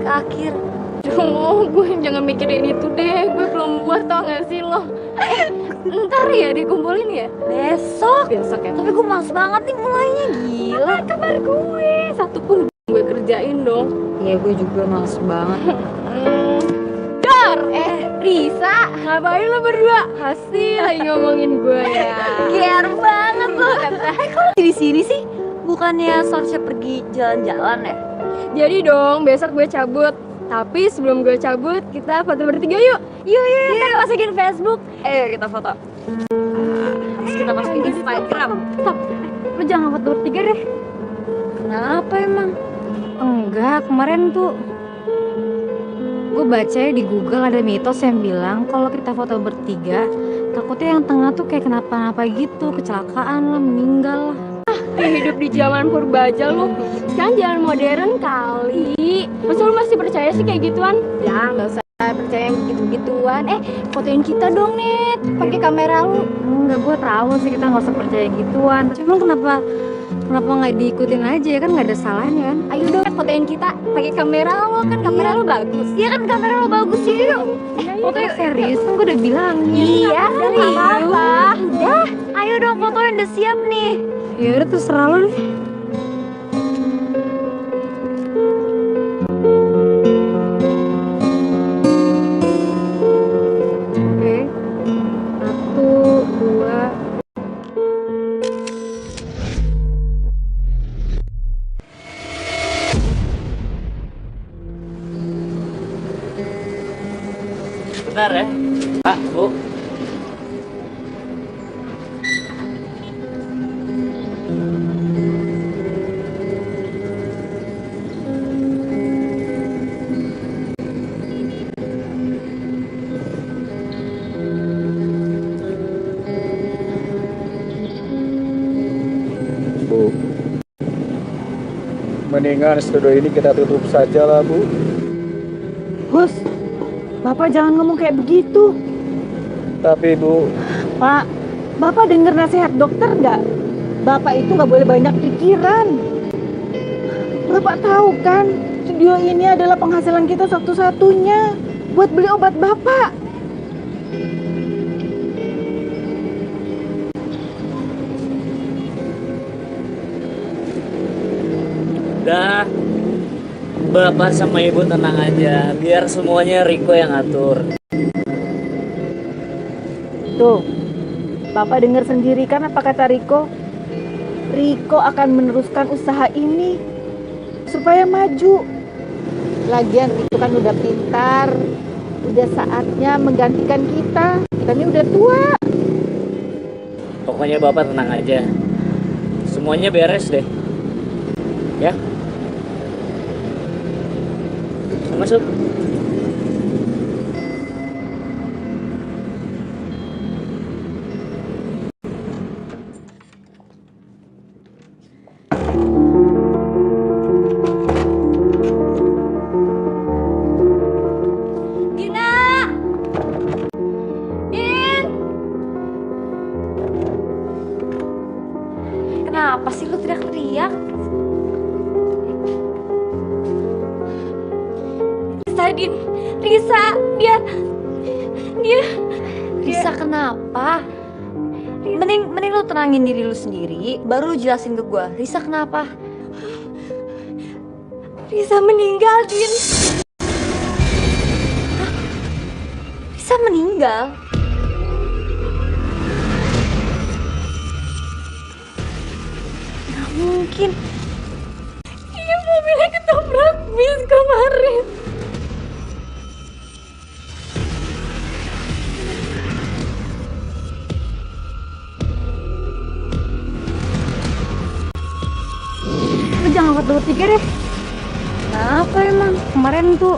akhir. Duh, gue jangan mikirin itu deh. Gue belum buat, tau gak sih lo? Ntar ya dikumpulin ya? Besok. Besok ya? Tapi gue males banget nih mulainya, gila. Kabar gue, satu pun gue kerjain dong. Iya, gue juga males banget. Dar! Risa, ngapain lo berdua? Hasil lagi ngomongin gue ya. Gear banget lo. Kok di sini sih? Bukannya seharusnya pergi jalan-jalan ya? Jadi dong, besok gue cabut. Tapi sebelum gue cabut, kita foto bertiga yuk. Yuk, kita masukin Facebook. Ayo kita foto. Terus kita masukin Instagram. Stop, lo jangan foto bertiga deh. Kenapa emang? Enggak, kemarin tuh gue baca di Google ada mitos yang bilang kalau kita foto bertiga, takutnya yang tengah tuh kayak kenapa-napa gitu, kecelakaan lah, meninggal lah. Hidup di zaman purba aja lu. Sekarang zaman modern kali. Masa lu masih percaya sih kayak gituan? Ya nggak usah percaya yang begitu-gituan. Fotoin kita dong, Net, pakai kamera lu. Enggak, gue tahu sih kita nggak usah percaya gituan. Cuma kenapa nggak diikutin aja ya, kan nggak ada salahnya kan? Ayo dong, fotoin kita pakai kamera lo, kan kamera lo bagus. Iya kan kamera lo bagus sih. Yuk. Foto serius, kan gue udah bilang. Iya, serius. Apa? Udah, ayo dong fotoin, udah siap nih. Ya udah, terserah lo deh. Oke, 1, 2. Bentar ya, Pak, Bu. Bu, mendingan studio ini kita tutup saja lah, Bu. Gus, Bapak jangan ngomong kayak begitu. Tapi Bu, Pak, Bapak dengar nasihat dokter nggak? Bapak itu nggak boleh banyak pikiran. Bapak tahu kan, studio ini adalah penghasilan kita satu-satunya buat beli obat Bapak. Udah, Bapak sama Ibu tenang aja, biar semuanya Riko yang atur. Tuh, Bapak dengar sendiri kan apa kata Riko? Riko akan meneruskan usaha ini supaya maju. Lagian Riko kan udah pintar, udah saatnya menggantikan kita. Kita ini udah tua. Pokoknya Bapak tenang aja, semuanya beres deh. Ya, masuk. Dina! Din! Kenapa sih lu teriak-teriak? Risa, dia Risa kenapa? Mending lu tenangin diri lu sendiri, baru lu jelasin ke gua. Risa kenapa? Risa meninggal, Din. Hah? Risa meninggal? Gak mungkin. Iya, mobilnya ketabrak bis kemarin. Lu jangan foto bertiga deh. Kenapa emang? Kemarin tuh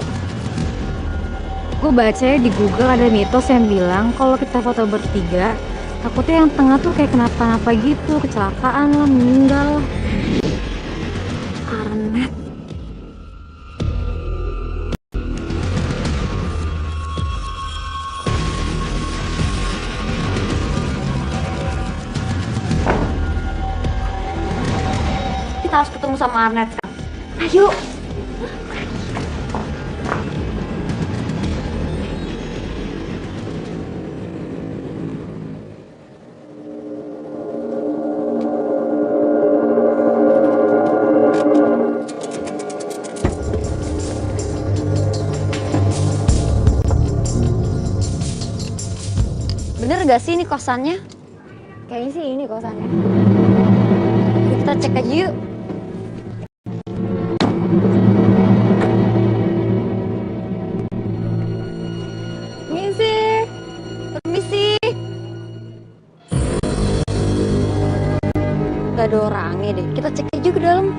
gue baca di Google ada mitos yang bilang kalau kita foto bertiga, takutnya yang tengah tuh kayak kenapa-napa gitu, kecelakaan lah, meninggal lah. Arnet. Kita harus ketemu sama Arnet sekarang. Ayo. Bener gak sih ini kosannya? Kayaknya sih ini kosannya. Yuk, kita cek aja yuk. Permisi. Permisi. Gak ada orangnya deh. Kita cek aja ke dalam.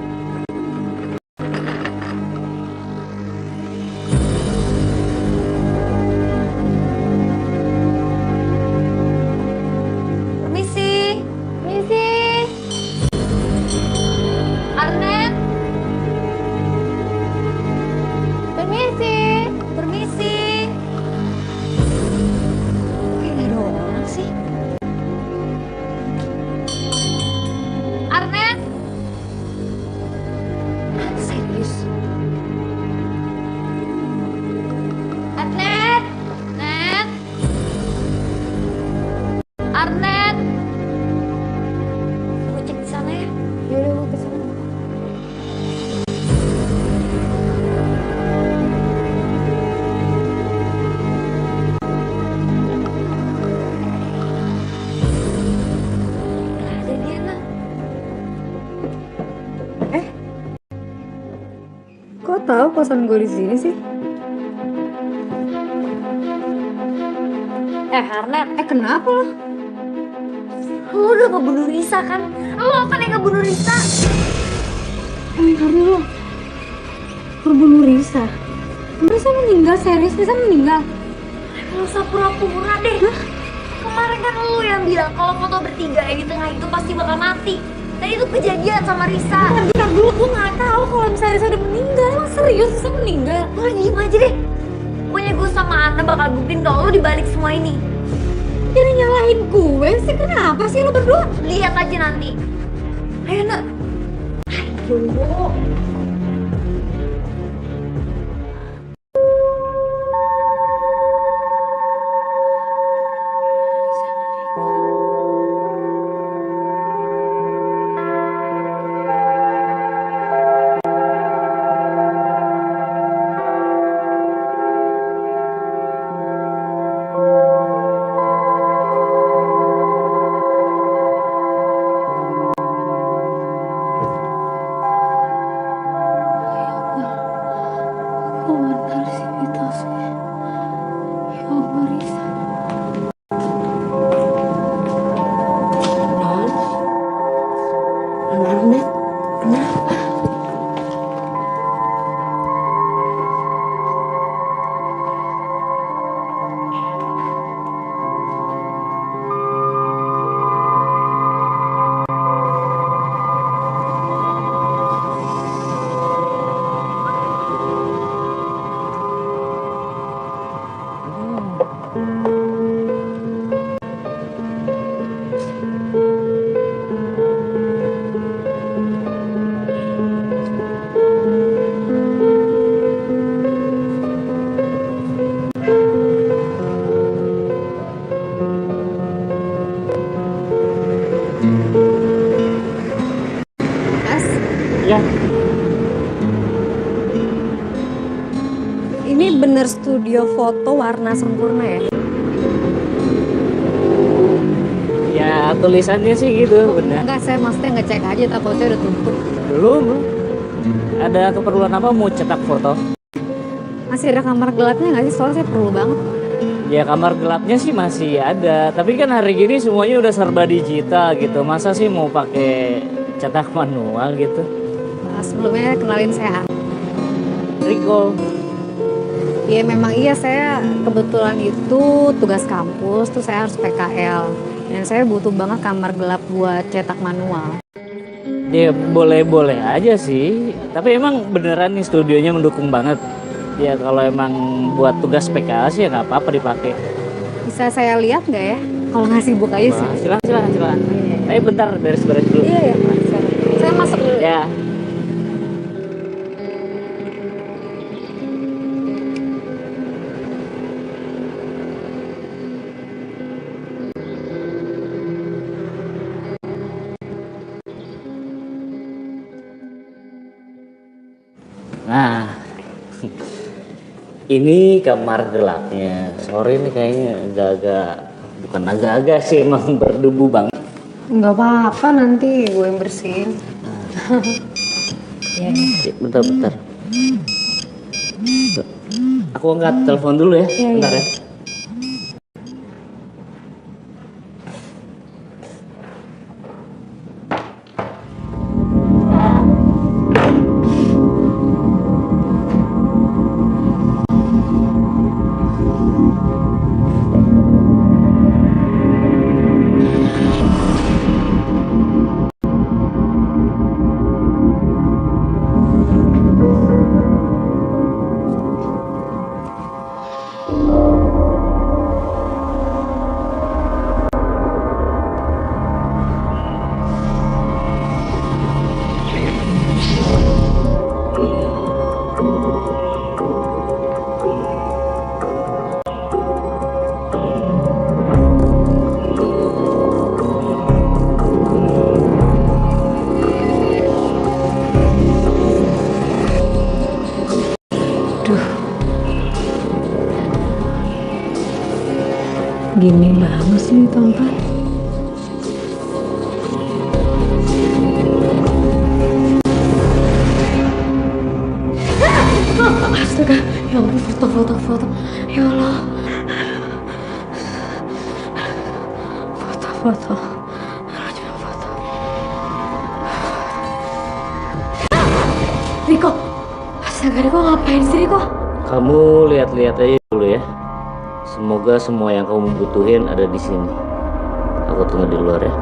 Permisi. Permisi. Arnet. Permisi. Permisi. Kayak gak ada orang sih. Arnet. Serius. Arnet. Net. Arnet. Gue cek di sana ya. Yaudah gue kesana. Gak ada dia nak. Kok tahu kosan gue di sini sih? Arnet. Kenapa lo? Lo udah ngebunuh Risa kan? Lo kan yang ngebunuh Risa. Karena lo berbunuh Risa. Risa meninggal, serius Risa meninggal. Lo usah pura-pura deh. Kemarin kan lo yang bilang kalau foto bertiga yang di tengah itu pasti bakal mati. Dan itu kejadian sama Risa. Bentar dulu, gue gak tahu kalau misalnya Risa udah meninggal. Emang serius Risa meninggal? Lo diem aja deh. Pokoknya gue sama Anna bakal buktiin kalau lo dibalik semua ini. Jadi nyalahin gue sih, kenapa sih lo berdua? Lihat aja nanti. Ayo nak. Ayo. Keluar dari sini tasnya. Ya Allah Risa. Arnet, kenapa? Mas, Ya, ini bener studio foto warna sempurna ya? ya tulisannya sih gitu, benar. Enggak, saya maksudnya ngecek aja takutnya udah tutup. Belum. Ada keperluan apa mau cetak foto? Masih ada kamar gelapnya nggak sih? Soalnya saya perlu banget. Ya kamar gelapnya sih masih ada, tapi kan hari gini semuanya udah serba digital gitu. Masa sih mau pakai cetak manual gitu? Nah, sebelumnya kenalin saya. Rico. Ya memang iya, saya kebetulan itu tugas kampus, tuh saya harus PKL. Dan saya butuh banget kamar gelap buat cetak manual. Ya boleh-boleh aja sih, tapi emang beneran nih studionya mendukung banget. Ya kalau emang buat tugas PKL sih ya nggak apa-apa dipakai. Bisa saya lihat nggak ya? Kalau nggak sibuk aja sih. Wah, silakan. Tapi bentar beres-beres dulu. Iya ya, saya masuk dulu. Ya. Nah, ini kamar gelapnya. Sorry nih kayaknya agak-agak bukan agak-agak sih, emang berdebu banget. Nggak apa-apa, nanti gue yang bersihin. Ya, Bentar. Aku angkat telepon dulu ya, bentar ya. gini banget sih ini tempat. Astaga, ya ampun, foto. Ya Allah. Foto. Jangan foto. Riko. Astaga, Riko ngapain sih, Riko? Kamu lihat-lihat aja dulu ya. Semoga semua yang kamu butuhin ada di sini. Aku tunggu di luar ya.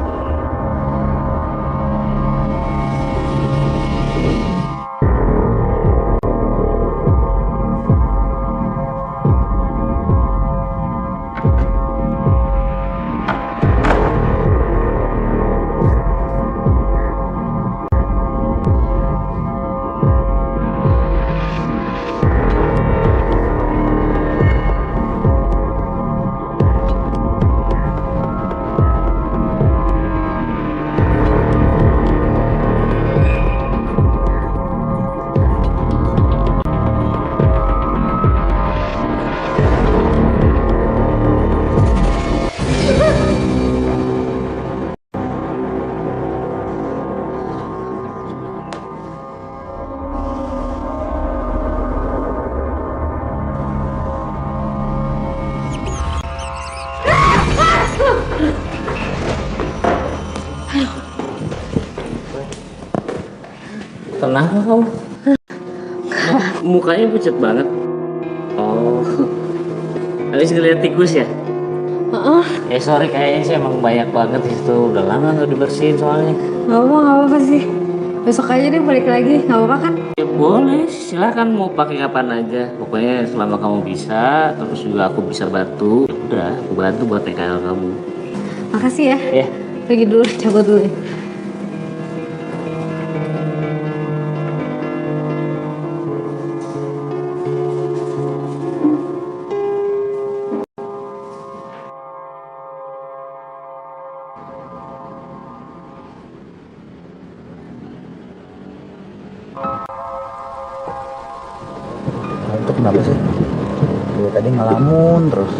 Kenapa kamu? Mukanya pucat banget. Oh, habis ngeliat tikus ya? Sorry, kayaknya sih emang banyak banget di situ. Udah lama nggak dibersihin soalnya. Gak apa-apa sih. Besok aja deh balik lagi, gak apa-apa kan? Ya boleh, silakan mau pakai kapan aja. Pokoknya selama kamu bisa, terus juga aku bisa bantu. Ya udah, aku bantu buat PKL kamu. Makasih ya. Ya. Pergi dulu, cabut dulu ya. Itu kenapa sih? Dia tadi ngelamun terus.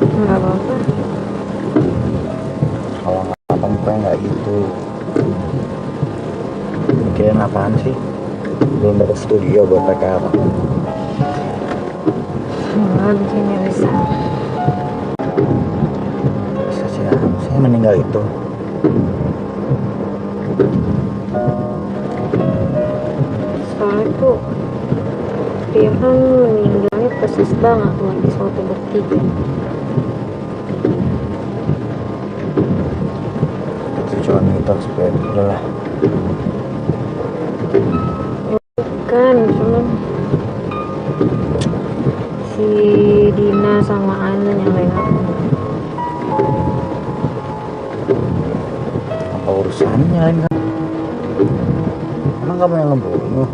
Gak apa-apa. Kalau nggak apa mukanya nggak gitu. Mikirin apaan sih? Belum dapet studio buat PKL. Enggak, begini bisa. Bisa sih, saya meninggal itu. Soalnya tuh dia kan meninggalnya persis banget lagi suatu bertiga. Itu cuma mitos, supaya udahlah. Kan cuman si Dina sama Ana nyalain aku. Apa urusannya nyalain kamu? Emang kamu yang ngebunuh?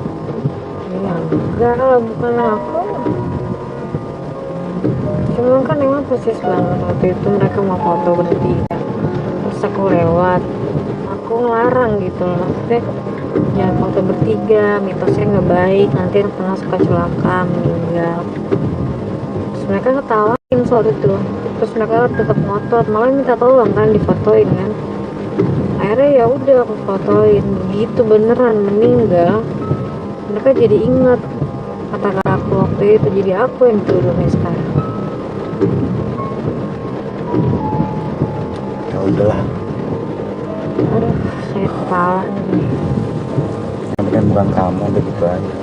Ya enggak lah, bukan aku. Cuman kan emang persis banget waktu itu mereka mau foto bertiga. Terus aku lewat, aku ngelarang gitu loh. Maksudnya jangan foto bertiga, mitosnya nggak baik, nanti yang tengah suka celaka, meninggal. Terus mereka ngetawain waktu itu. Terus mereka tetap ngotot, malah minta tolong kan difotoin kan. Akhirnya ya udah aku fotoin, begitu beneran meninggal. Mereka jadi ingat kata-kata aku waktu itu, jadi aku yang dituduhnya sekarang. Ya udahlah, Aduh, saya kepala nih. tapi kan bukan kamu, begitu aja.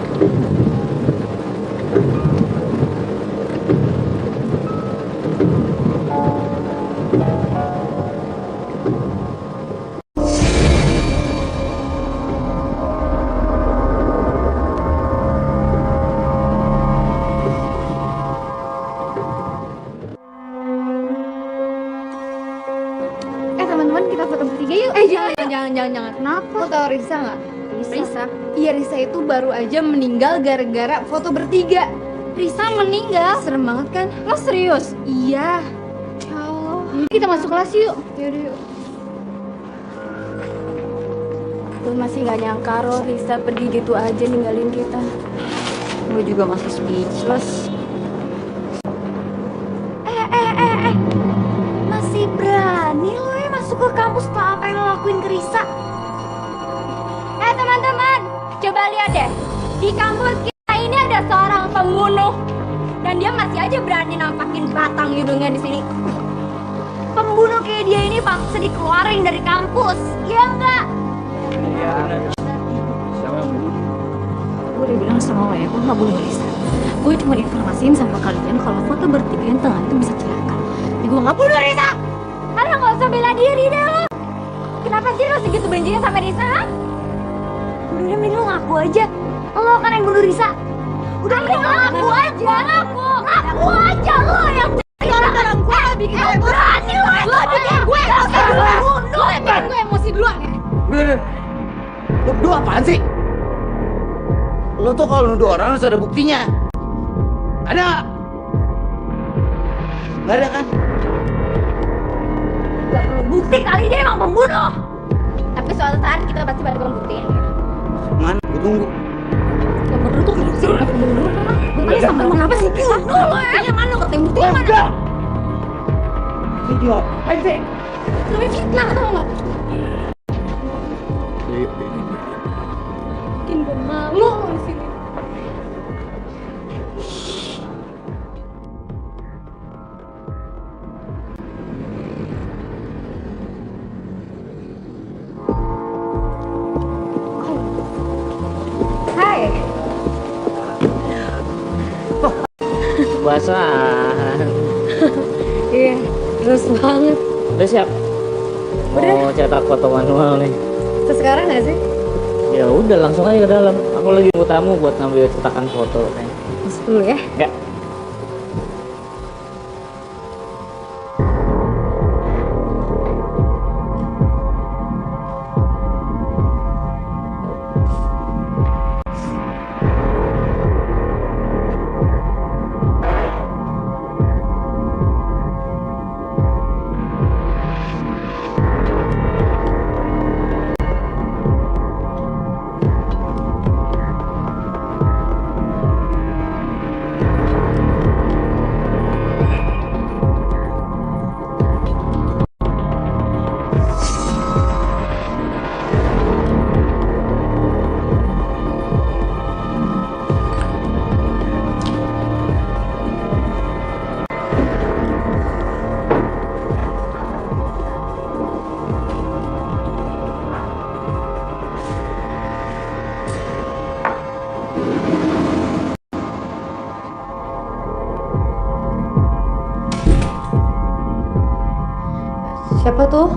Teman-teman, kita foto bertiga yuk. Jangan. Kenapa? Lo tau Risa nggak? Risa? Iya, Risa itu baru aja meninggal gara-gara foto bertiga. Risa meninggal? Serem banget kan? Lo serius? Iya. Ya Allah. Kita masuk kelas yuk. Yaudah yuk. Gue masih gak nyangka Roh Risa pergi gitu aja ninggalin kita. Gue juga masih speechless. Masih berani lo ya masuk ke kampus setelah apa yang lo lakuin ke Risa? Teman-teman, coba lihat deh. Di kampus kita ini ada seorang pembunuh. Dan dia masih aja berani nampakin batang hidungnya di sini. Pembunuh kayak dia ini paksa dikeluarin dari kampus. Iya enggak? Gue udah bilang sama lo ya, gue gak bunuh Risa. Gue cuma informasiin sama kalian kalau foto bertiga yang tengah itu bisa celaka. Tapi gue gak bunuh Risa. Karena gak usah bela diri deh lo. Kenapa sih lo segitu bencinya sama Risa? Ha? Udah mending lo ngaku aja. Lo kan yang bunuh Risa. Udah mending lo ngaku aja. Ngaku aja lo yang Barang-barang gue bikin gue berani lo yang bikin gue Lo yang bikin gue emosi duluan ya. Udah. Lo berdua apaan sih? Lo tuh kalau nuduh orang harus ada buktinya. Ada nggak? Nggak ada kan? Gak perlu bukti kali dia emang pembunuh. Tapi suatu saat kita pasti bakal buktiin. Mana? Gue tunggu. Yang bener tuh kenapa sih? Gue sama lo kenapa sih? Lo ya mana lo ketemu bukti mana? Video apaan sih? Lebih fitnah tau gak? Bikin gue malu di sini. Hai. Basah. Iya, terus banget. Udah siap? Mau cetak foto manual nih. Terus sekarang gak sih? Ya udah langsung aja ke dalam. Aku lagi nunggu tamu buat ngambil cetakan foto nih. Masuk dulu ya. Enggak. Siapa tuh?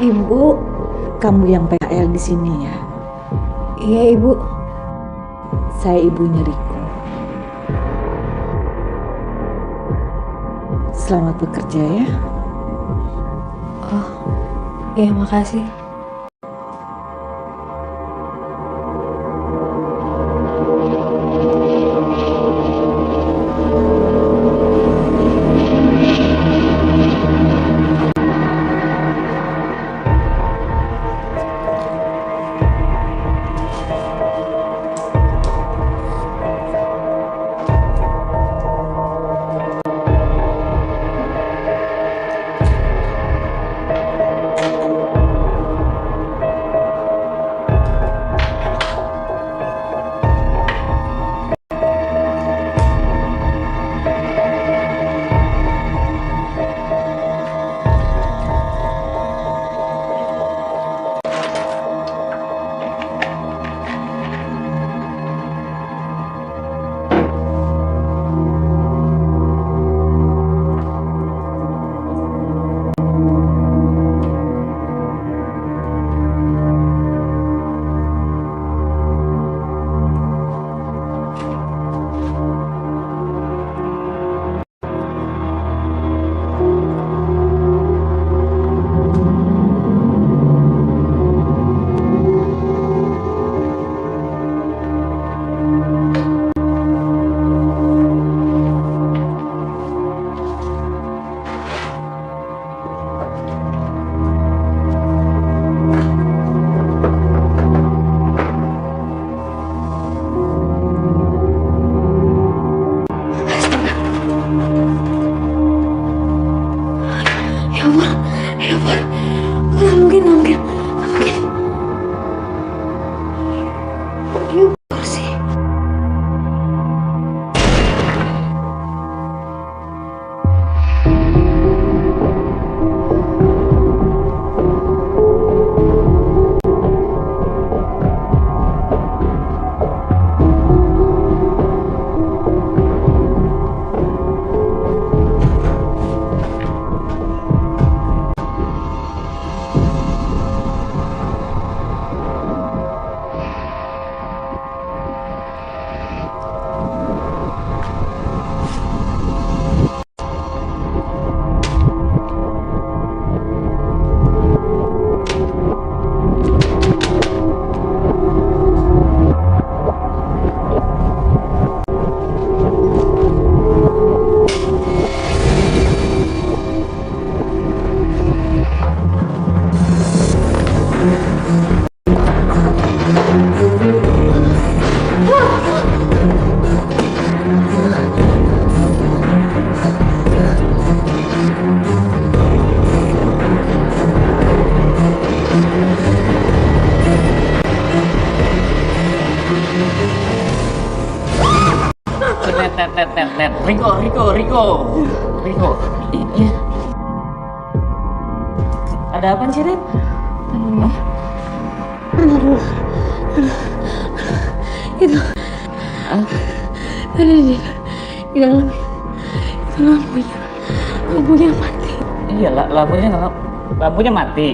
Ibu, kamu yang PKL di sini ya? Iya ibu. Saya ibunya Riko. Selamat bekerja ya. Oh, iya makasih. Nggak mungkin. Dia bersih. Net. Riko. Iya. Ada apa sih, Net? Itu ada di dalam itu lampunya mati. Iya, lampunya mati.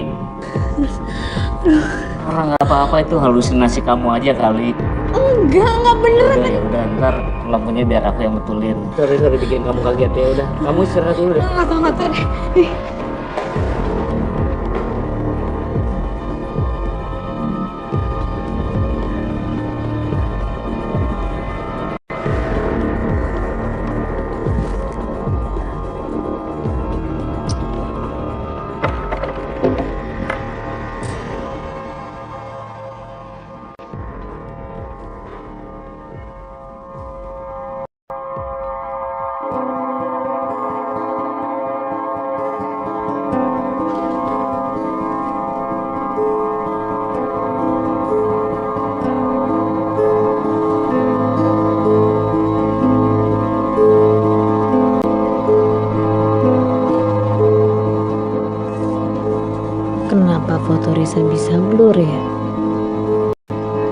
Orang nggak apa-apa, itu halusinasi kamu aja kali. Enggak beneran. Udah, ntar lampunya biar aku yang betulin. Sorry bikin kamu kaget ya. Udah, kamu istirahat dulu deh. Nggak tahu deh. Kenapa foto Risa bisa blur ya?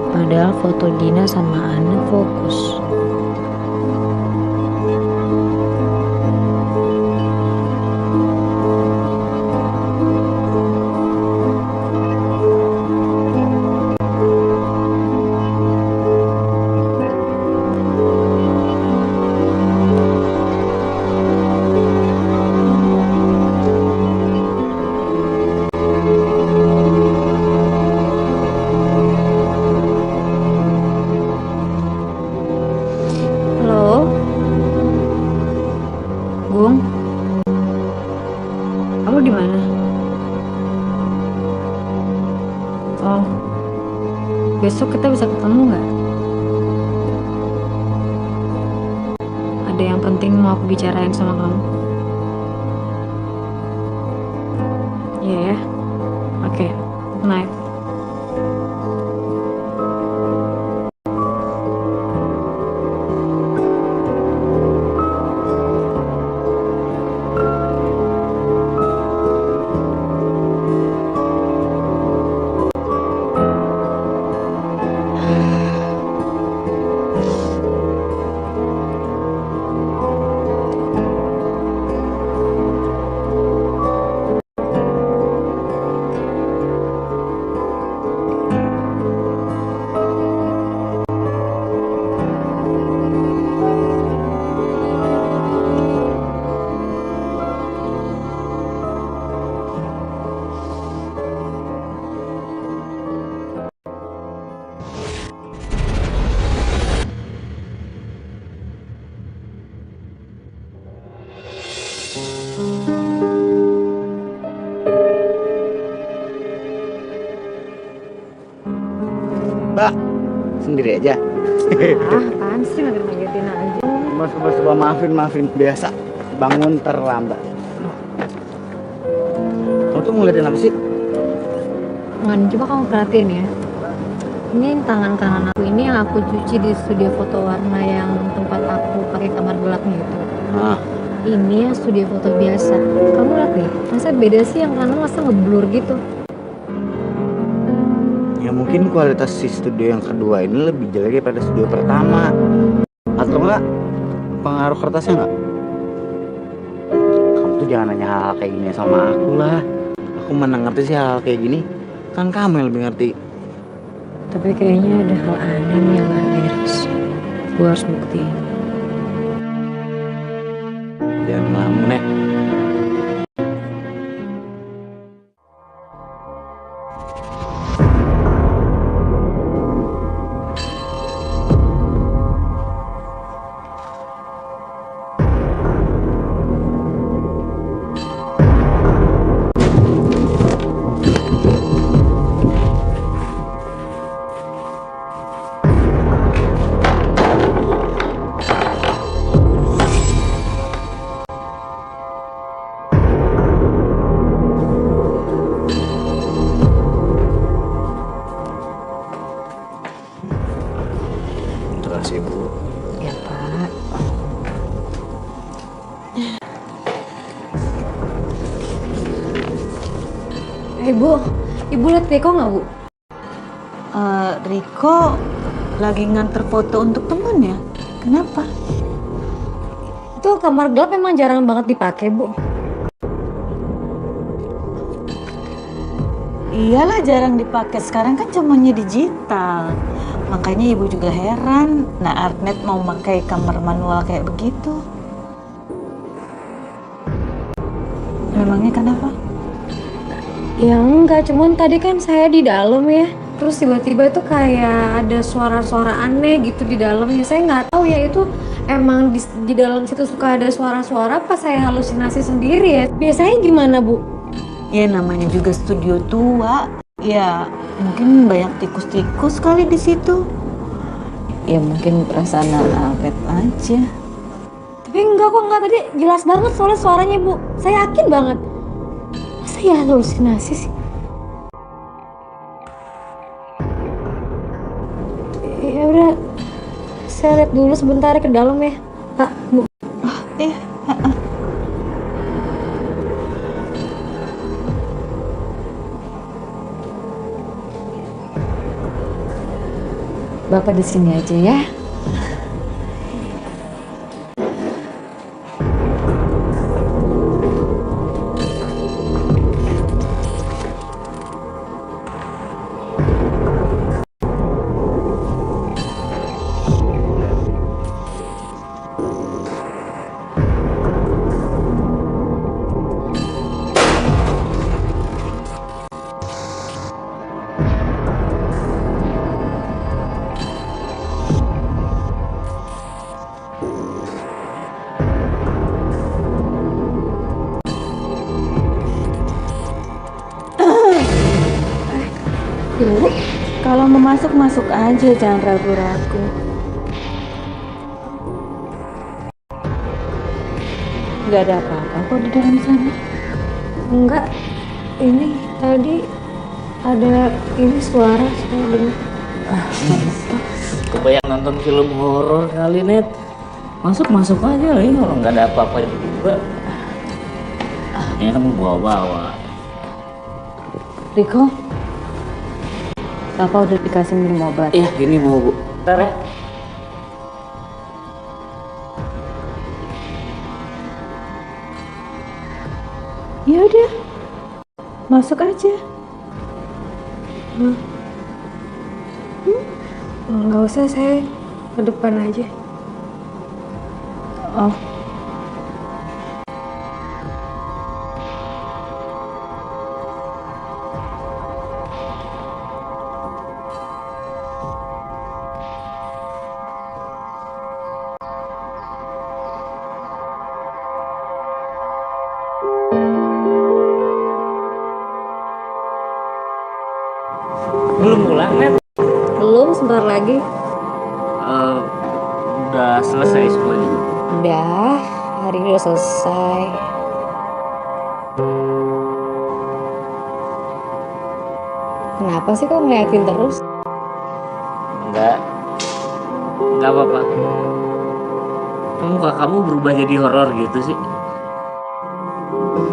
Padahal foto Dina sama Ana fokus. Gung, kamu di mana? Oh, besok kita bisa ketemu nggak? Ada yang penting mau aku bicarain sama kamu. Iya ya, oke, good night. Mbak, sendiri aja. Apaan sih ngagetin aja? Mas, maafin biasa. Bangun terlambat. Kamu tuh ngeliatin apa sih? Man, coba kamu perhatiin ya. Ini tangan kanan aku ini yang aku cuci di studio foto warna yang tempat aku pakai kamar gelapnya itu. Ah, Ini yang studio foto biasa. Kamu lihat nih, masa beda sih yang kanan masa ngeblur gitu? ya mungkin kualitas si studio yang kedua ini lebih jelek daripada studio pertama. Atau enggak pengaruh kertasnya enggak? Kamu tuh jangan nanya hal-hal kayak gini sama aku lah. Aku mana ngerti sih hal-hal kayak gini? Kan kamu yang lebih ngerti. Tapi kayaknya ada hal aneh nih yang gak beres. Gue harus buktiin. Jangan ngelamun ya. Terima kasih Bu. Ya Pak. Ibu lihat Riko nggak Bu? Riko lagi nganter foto untuk temen ya? Kenapa? Itu kamar gelap emang jarang banget dipakai Bu. Iyalah jarang dipakai, sekarang kan semuanya digital. Makanya ibu juga heran, nah Artnet mau pakai kamar manual kayak begitu. Memangnya kenapa? Ya enggak, cuman tadi kan saya di dalam ya. Terus tiba-tiba itu kayak ada suara-suara aneh gitu di dalamnya. Saya nggak tahu ya itu emang di dalam situ suka ada suara-suara apa saya halusinasi sendiri ya. Biasanya gimana Bu? Ya namanya juga studio tua. Ya mungkin banyak tikus-tikus kali di situ. Ya mungkin perasaan Alfred aja. Tapi enggak kok, enggak, tadi jelas banget soalnya suaranya Bu. Saya yakin banget. Masa ya halusinasi sih? Ya udah, saya lihat dulu sebentar ke dalam ya, Pak, Bu. Iya. Bapak di sini aja ya. Ibu, Kalau mau masuk, masuk aja, jangan ragu-ragu. Nggak ada apa-apa kok di dalam sana. enggak. Ini tadi ada ini suara saya dengar. Kebayang nonton film horor kali Net. Masuk aja, ini orang nggak ada apa-apa juga. Ini kamu bawa-bawa. Riko, Papa udah dikasih minum obat. Iya, gini mau Bu. Ntar ya. Ya udah, masuk aja. Nggak usah, saya ke depan aja. Oh, Belum pulang Net. Belum, sebentar lagi. Udah selesai semuanya. Udah, hari ini udah selesai. Kenapa sih kok ngeliatin terus? Enggak, enggak apa-apa. Kok muka kamu berubah jadi horor gitu sih?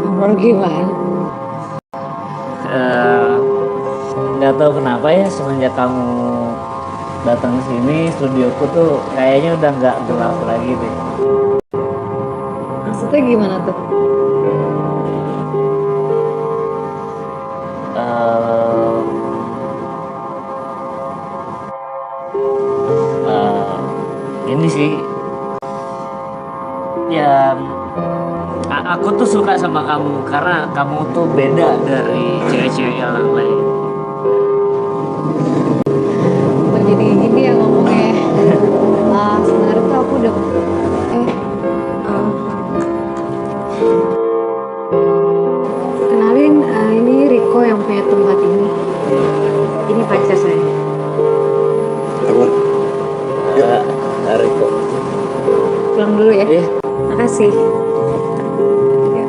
Horor gimana? Eh, nggak tahu kenapa ya semenjak kamu datang ke sini studioku tuh kayaknya udah nggak gelap lagi deh. Maksudnya gimana tuh? Eh, ini sih ya aku tuh suka sama kamu karena kamu tuh beda dari cewek-cewek yang lain. Kok jadi gini ya ngomongnya? Sebenarnya tuh aku udah ah, kenalin, ini Riko yang punya tempat ini. Ini pacar saya. Riko. Pulang dulu ya. Iya. Makasih. Ya.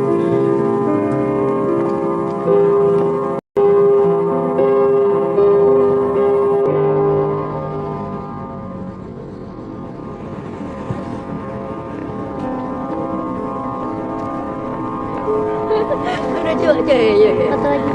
Udah coba aja ya. Satu lagi.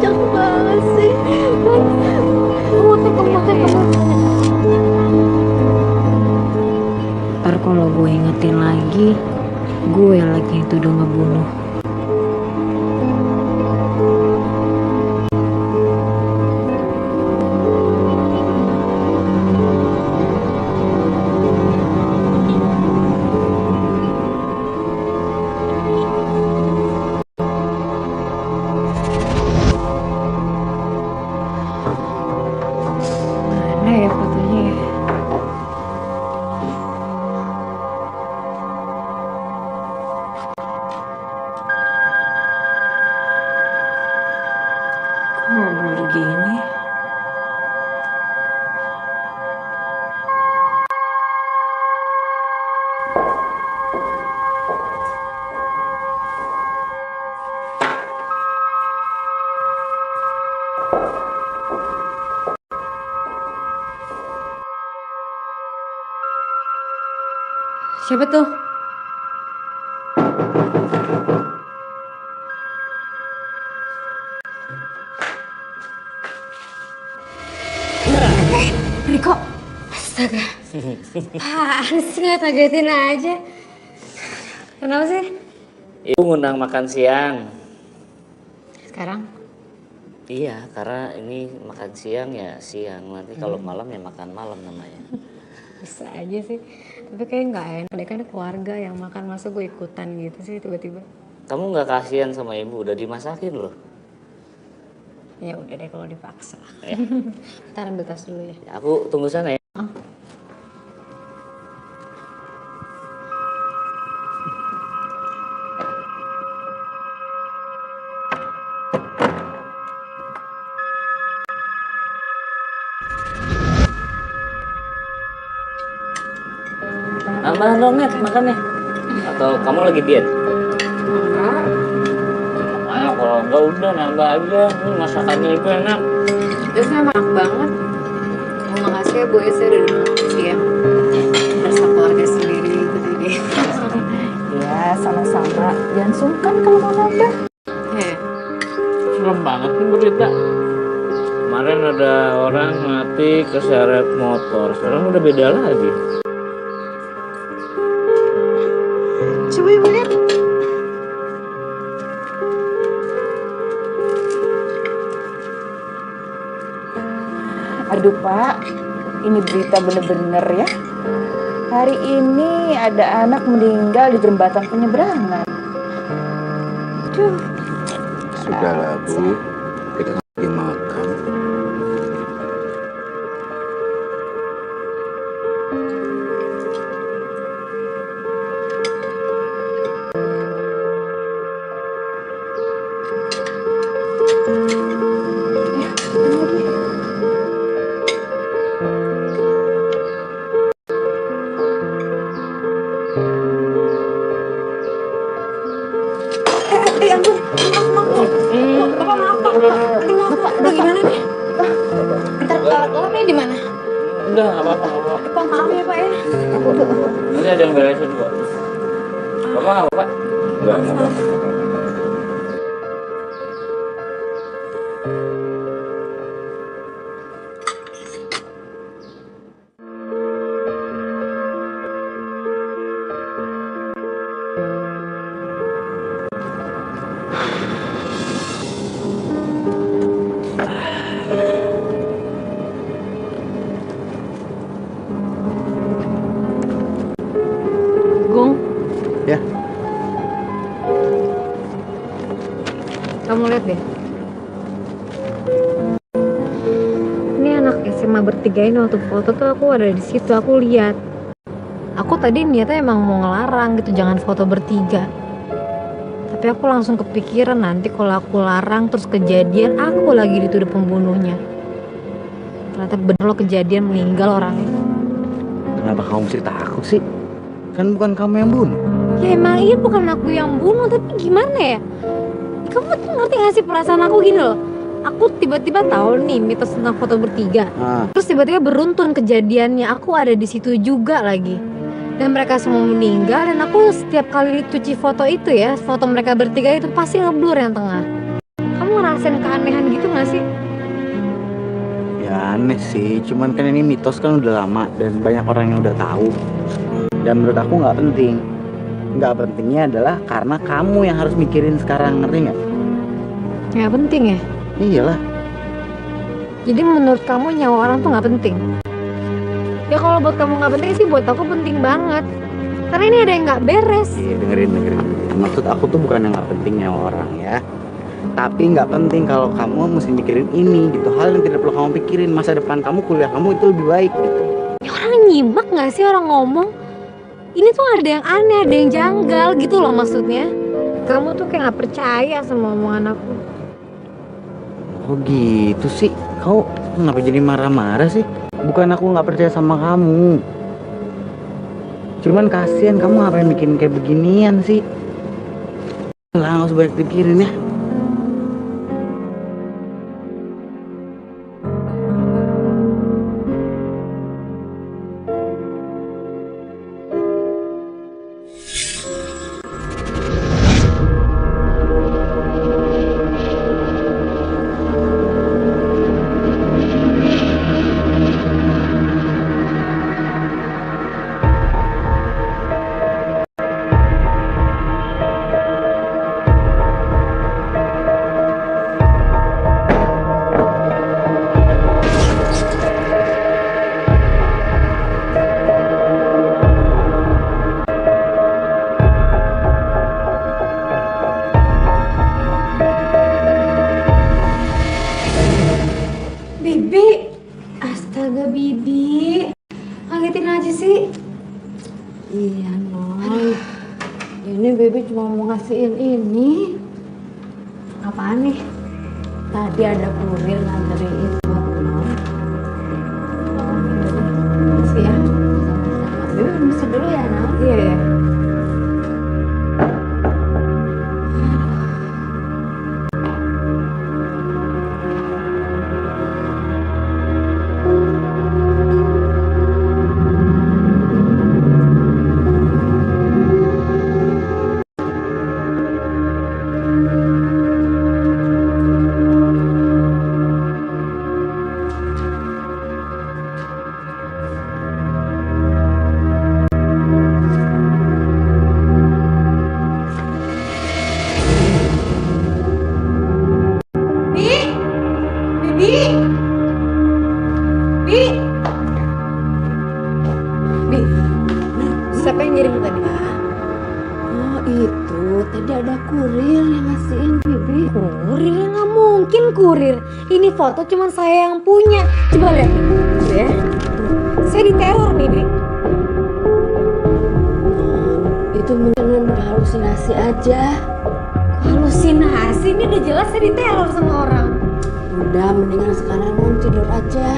Cakep banget sih. Ntar kalau gue ingetin lagi, gue lagi yang tuduh ngebunuh. Mana ya fotonya ya? Kok ngobrol gini? Siapa tuh? Riko, astaga. Apaan sih, nggak kagetin aja. Kenapa sih? Ibu ngundang makan siang. Sekarang? Iya, karena ini makan siang ya siang. Nanti kalau malam ya makan malam namanya. Bisa aja sih. Tapi kayak nggak enak deh, kan keluarga yang makan, masa gue ikutan gitu sih tiba-tiba. Kamu nggak kasihan sama ibu, udah dimasakin loh. Ya udah deh kalau dipaksa. Ya. Ntar ambil tas dulu ya. Aku tunggu sana ya. Nambah dong Net makannya. Atau kamu lagi diet? Enggak. Ayo kalau enggak udah nambah aja. Ini masakannya ibu enak. Terusnya enak banget. Terima kasih ya Bu, ya saya udah makan siang. Rasa keluarga sendiri gitu tadi. Ya, sama-sama. Jangan sungkan kalau mau nambah. Serem banget nih berita. Kemarin ada orang mati keseret motor. Sekarang udah beda lagi. Coba ibu lihat. Aduh Pak, ini berita bener-bener ya. Hari ini ada anak meninggal di jembatan penyeberangan. Aduh. Sudahlah Bu, kita lagi makan. Ya, lagi. Udah, nggak apa-apa, nggak apa-apa. Pak, maaf ya Pak ya. Nanti ada yang beresin kok. Bapak nggak apa-apa? Enggak apa-apa. Gong, Ya, kamu lihat deh. Ini anak SMA bertiga ini waktu foto tuh aku ada di situ, aku lihat. Aku tadi niatnya emang mau ngelarang gitu, jangan foto bertiga. Tapi aku langsung kepikiran nanti kalau aku larang terus kejadian aku lagi dituduh pembunuhnya. Ternyata bener lo kejadian meninggal orangnya. kenapa kamu mesti takut sih? Kan bukan kamu yang bunuh. Ya emang iya bukan aku yang bunuh, tapi gimana ya? Kamu tuh ngerti gak sih perasaan aku gini loh? Aku tiba-tiba tahu nih mitos tentang foto bertiga. Ah, Terus tiba-tiba beruntun kejadiannya, aku ada di situ juga lagi. Dan mereka semua meninggal dan aku setiap kali cuci foto itu ya, foto mereka bertiga itu pasti ngeblur yang tengah. Kamu ngerasain keanehan gitu gak sih? ya aneh sih. Cuman kan ini mitos kan udah lama dan banyak orang yang udah tahu. Dan menurut aku nggak penting. Nggak pentingnya adalah karena kamu yang harus mikirin sekarang, ngerti nggak? Ya penting ya. Iyalah. Jadi menurut kamu nyawa orang tuh nggak penting? Ya kalau buat kamu nggak penting sih, buat aku penting banget. Karena ini ada yang nggak beres. Iya, dengerin. Maksud aku tuh bukan yang nggak pentingnya orang ya. Tapi nggak penting kalau kamu mesti mikirin ini gitu. Hal yang tidak perlu kamu pikirin. Masa depan kamu, kuliah kamu itu lebih baik gitu. Ya orang nyimak nggak sih orang ngomong? Ini tuh ada yang aneh, ada yang janggal gitu loh maksudnya. Kamu tuh kayak nggak percaya sama omongan aku. Oh gitu sih. Kau kenapa jadi marah-marah sih? Bukan aku nggak percaya sama kamu. Cuman kasihan kamu ngapain bikin kayak beginian sih? Lah nggak usah banyak pikirin ya. Bibi, astaga Bibi, ngagetin aja sih. Iya, Noy. Ini Baby cuma mau ngasihin ini. Apaan nih? Tadi ada kurir nganterin itu buat Noy. Makasih ya. Sama-sama. Baby permisi dulu ya, Noy. Iya ya. Siapa yang ngirim tadi? Oh itu, tadi ada kurir yang ngasihin Bibi. Kurir? Nggak mungkin kurir. Ini foto cuma saya yang punya. Coba lihat ya. Saya diteror nih, Bi. Itu mungkin halusinasi aja. Halusinasi? Ini udah jelas saya diteror sama orang. Udah, mendingan sekarang mau tidur aja.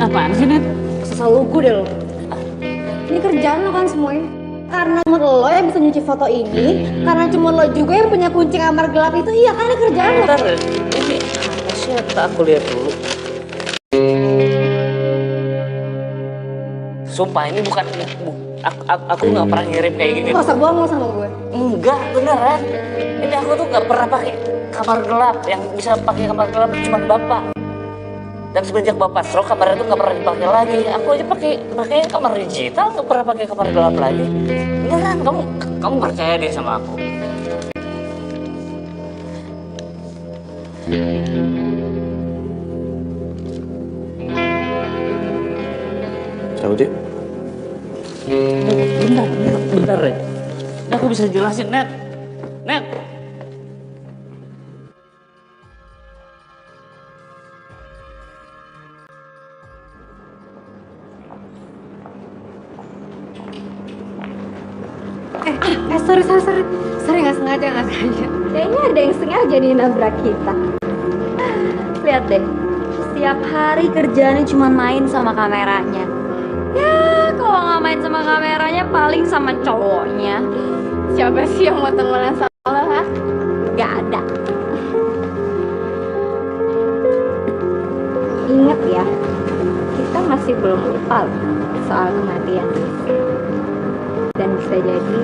Apaan sih, Net? Selalu gue deh lo. Ini kerjaan lo kan semuanya. Karena cuma lo yang bisa nyuci foto ini, karena cuma lo juga yang punya kunci kamar gelap itu, iya kan ini kerjaan lo. Bentar, ini apa sih? Aku lihat dulu. Sumpah ini bukan aku nggak pernah ngirim kayak gini. Gak usah bohong lo sama gue. Enggak, beneran. Ini aku tuh nggak pernah pakai kamar gelap. Yang bisa pakai kamar gelap cuma bapak. Dan semenjak bapak stroke, kamarnya tuh nggak pernah dipakai lagi. Aku aja pakai kamar digital, nggak pernah pakai kamar gelap lagi. Beneran, kamu percaya deh sama aku. Saudi. Bentar ya. Ini aku bisa jelasin, Net. Sorry nggak sengaja. Kayaknya ada yang sengaja nih nabrak kita. Lihat deh, setiap hari kerjaannya cuma main sama kameranya. Ya, kalau nggak main sama kameranya paling sama cowoknya. Siapa sih yang mau temenan sama lo, ha? Gak ada. Ingat ya, kita masih belum lupa loh soal kematian. Dan bisa jadi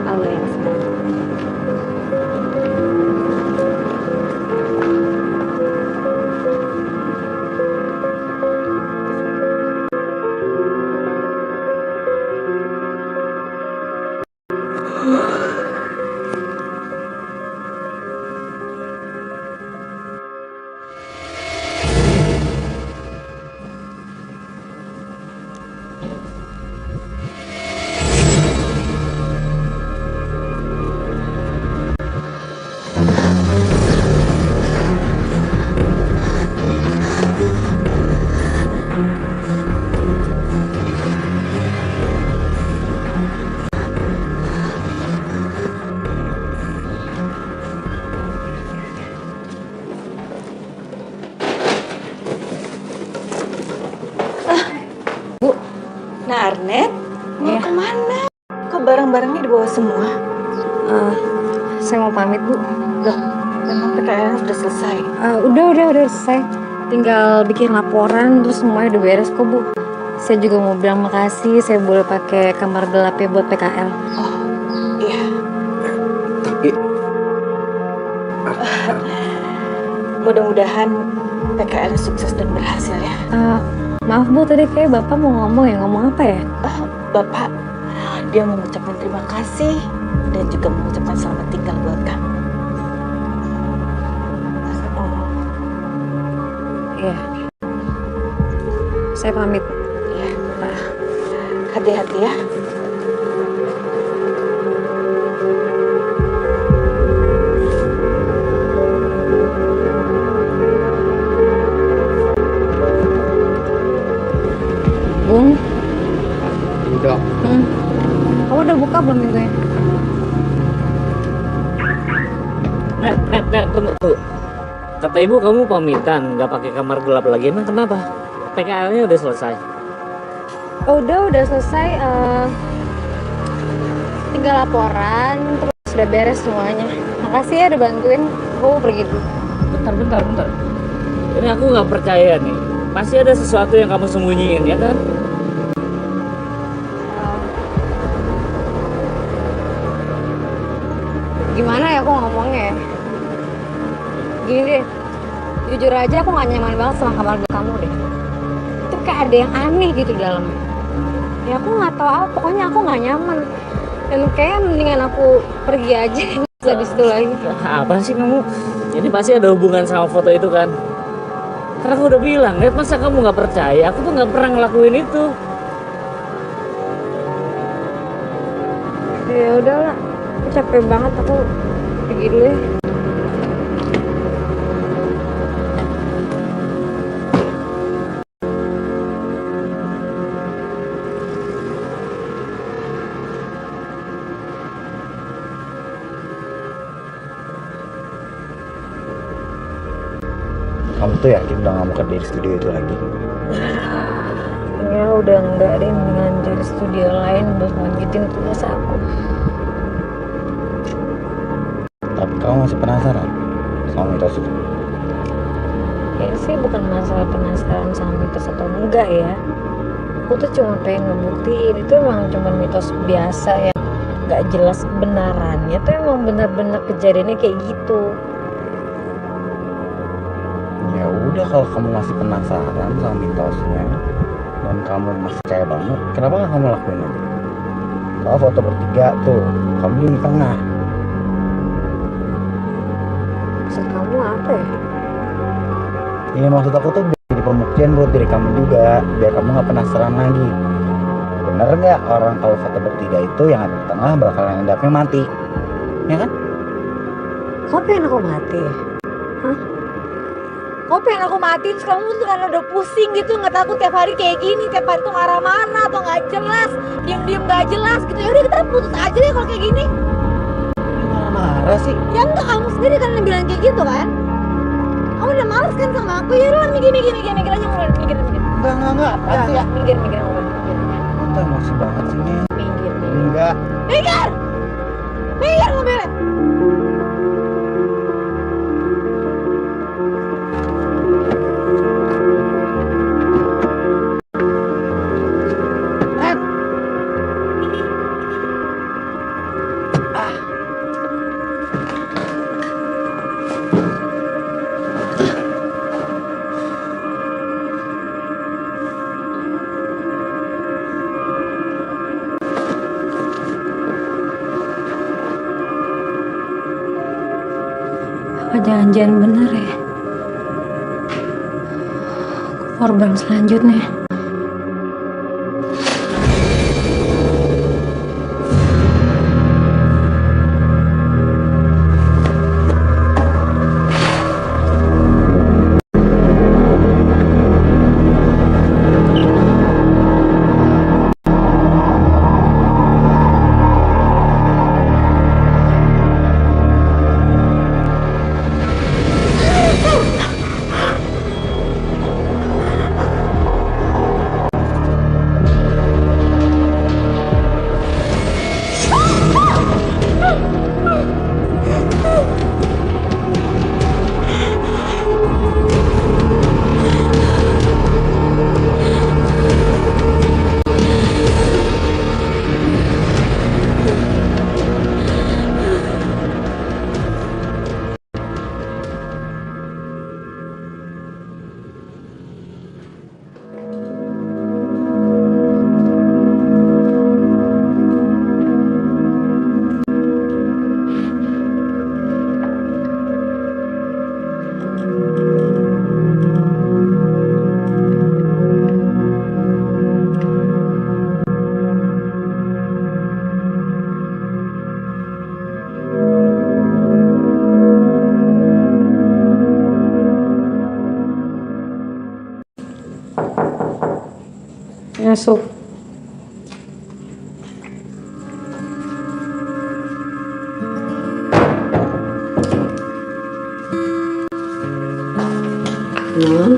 Allah yang sebenarnya. Nah Arnet, mau kemana? Kok barang-barangnya dibawa semua? Saya mau pamit, Bu. Loh, memang PKL sudah selesai? Udah selesai. Tinggal bikin laporan, terus semuanya udah beres kok, Bu. Saya juga mau bilang makasih, saya boleh pakai kamar gelapnya buat PKL. Oh, iya. Tapi Mudah-mudahan PKL sukses dan berhasil ya. Maaf Bu, tadi kayak Bapak mau ngomong apa ya? Bapak, dia mengucapkan terima kasih dan juga mengucapkan selamat tinggal buat kamu. Oh, iya. Saya pamit. Ya, hati-hati ya. Bung, udah. kamu udah buka belum pintunya? Net, tunggu tuh. Kata ibu kamu pamitan, nggak pakai kamar gelap lagi. Emang kenapa? PKL-nya udah selesai. Oh, udah selesai. Tinggal laporan, terus udah beres semuanya. Makasih ya udah bantuin. Aku mau pergi dulu. Bentar. Ini aku nggak percaya nih. Pasti ada sesuatu yang kamu sembunyiin, ya kan? Gimana ya aku ngomongnya ya? Gini deh, jujur aja aku gak nyaman banget sama kamar kamu deh. Itu kayak ada yang aneh gitu di dalamnya. Ya aku gak tahu apa, pokoknya aku gak nyaman. Dan kayaknya mendingan aku pergi aja, bisa di situ lagi. Apa sih kamu? Ini pasti ada hubungan sama foto itu kan? Karena aku udah bilang, Net, masa kamu nggak percaya? Aku tuh nggak pernah ngelakuin itu. Ya udahlah, aku capek banget, aku pergi dulu ya. Kamu tuh yakin udah gak mau kerja di studio itu lagi? Ya udah enggak deh, mendingan cari studio lain buat lanjutin tugas aku. Tapi kamu masih penasaran sama mitos itu? Ya sih bukan masalah penasaran sama mitos atau enggak ya. Aku tuh cuma pengen ngebuktiin itu emang cuma mitos biasa yang nggak jelas kebenarannya tuh emang benar-benar kejadiannya kayak gitu. Ya udah, kalau kamu masih penasaran sama mitosnya dan kamu masih percaya banget, kenapa nggak kamu lakuin aja? Kalau foto bertiga tuh, kamu di tengah. Maksud kamu apa ya? Iya, maksud aku tuh jadi pembuktian buat diri kamu juga, biar kamu nggak penasaran lagi. Bener nggak orang kalau foto bertiga itu yang ada di tengah bakal yang endapnya mati, ya kan? Kau pengen aku mati? Hah? Kau pengen aku mati terus kamu tuh kan udah pusing gitu, nggak takut tiap hari kayak gini, tiap hari tuh marah-marah atau nggak jelas, diem-diem nggak jelas gitu. Ya udah kita putus aja deh kalau kayak gini. Marah sih. Ya enggak, kamu sendiri kan yang bilang kayak gitu kan? Kamu udah males kan sama aku, ya udah mikir aja mulai mikir. Enggak. Enggak, mikir mikir. Kita emosi banget sih, Mel. Mikir. Enggak. Mikir mobilnya. Apa jangan-jangan bener ya? Korban selanjutnya. Masuk. Non,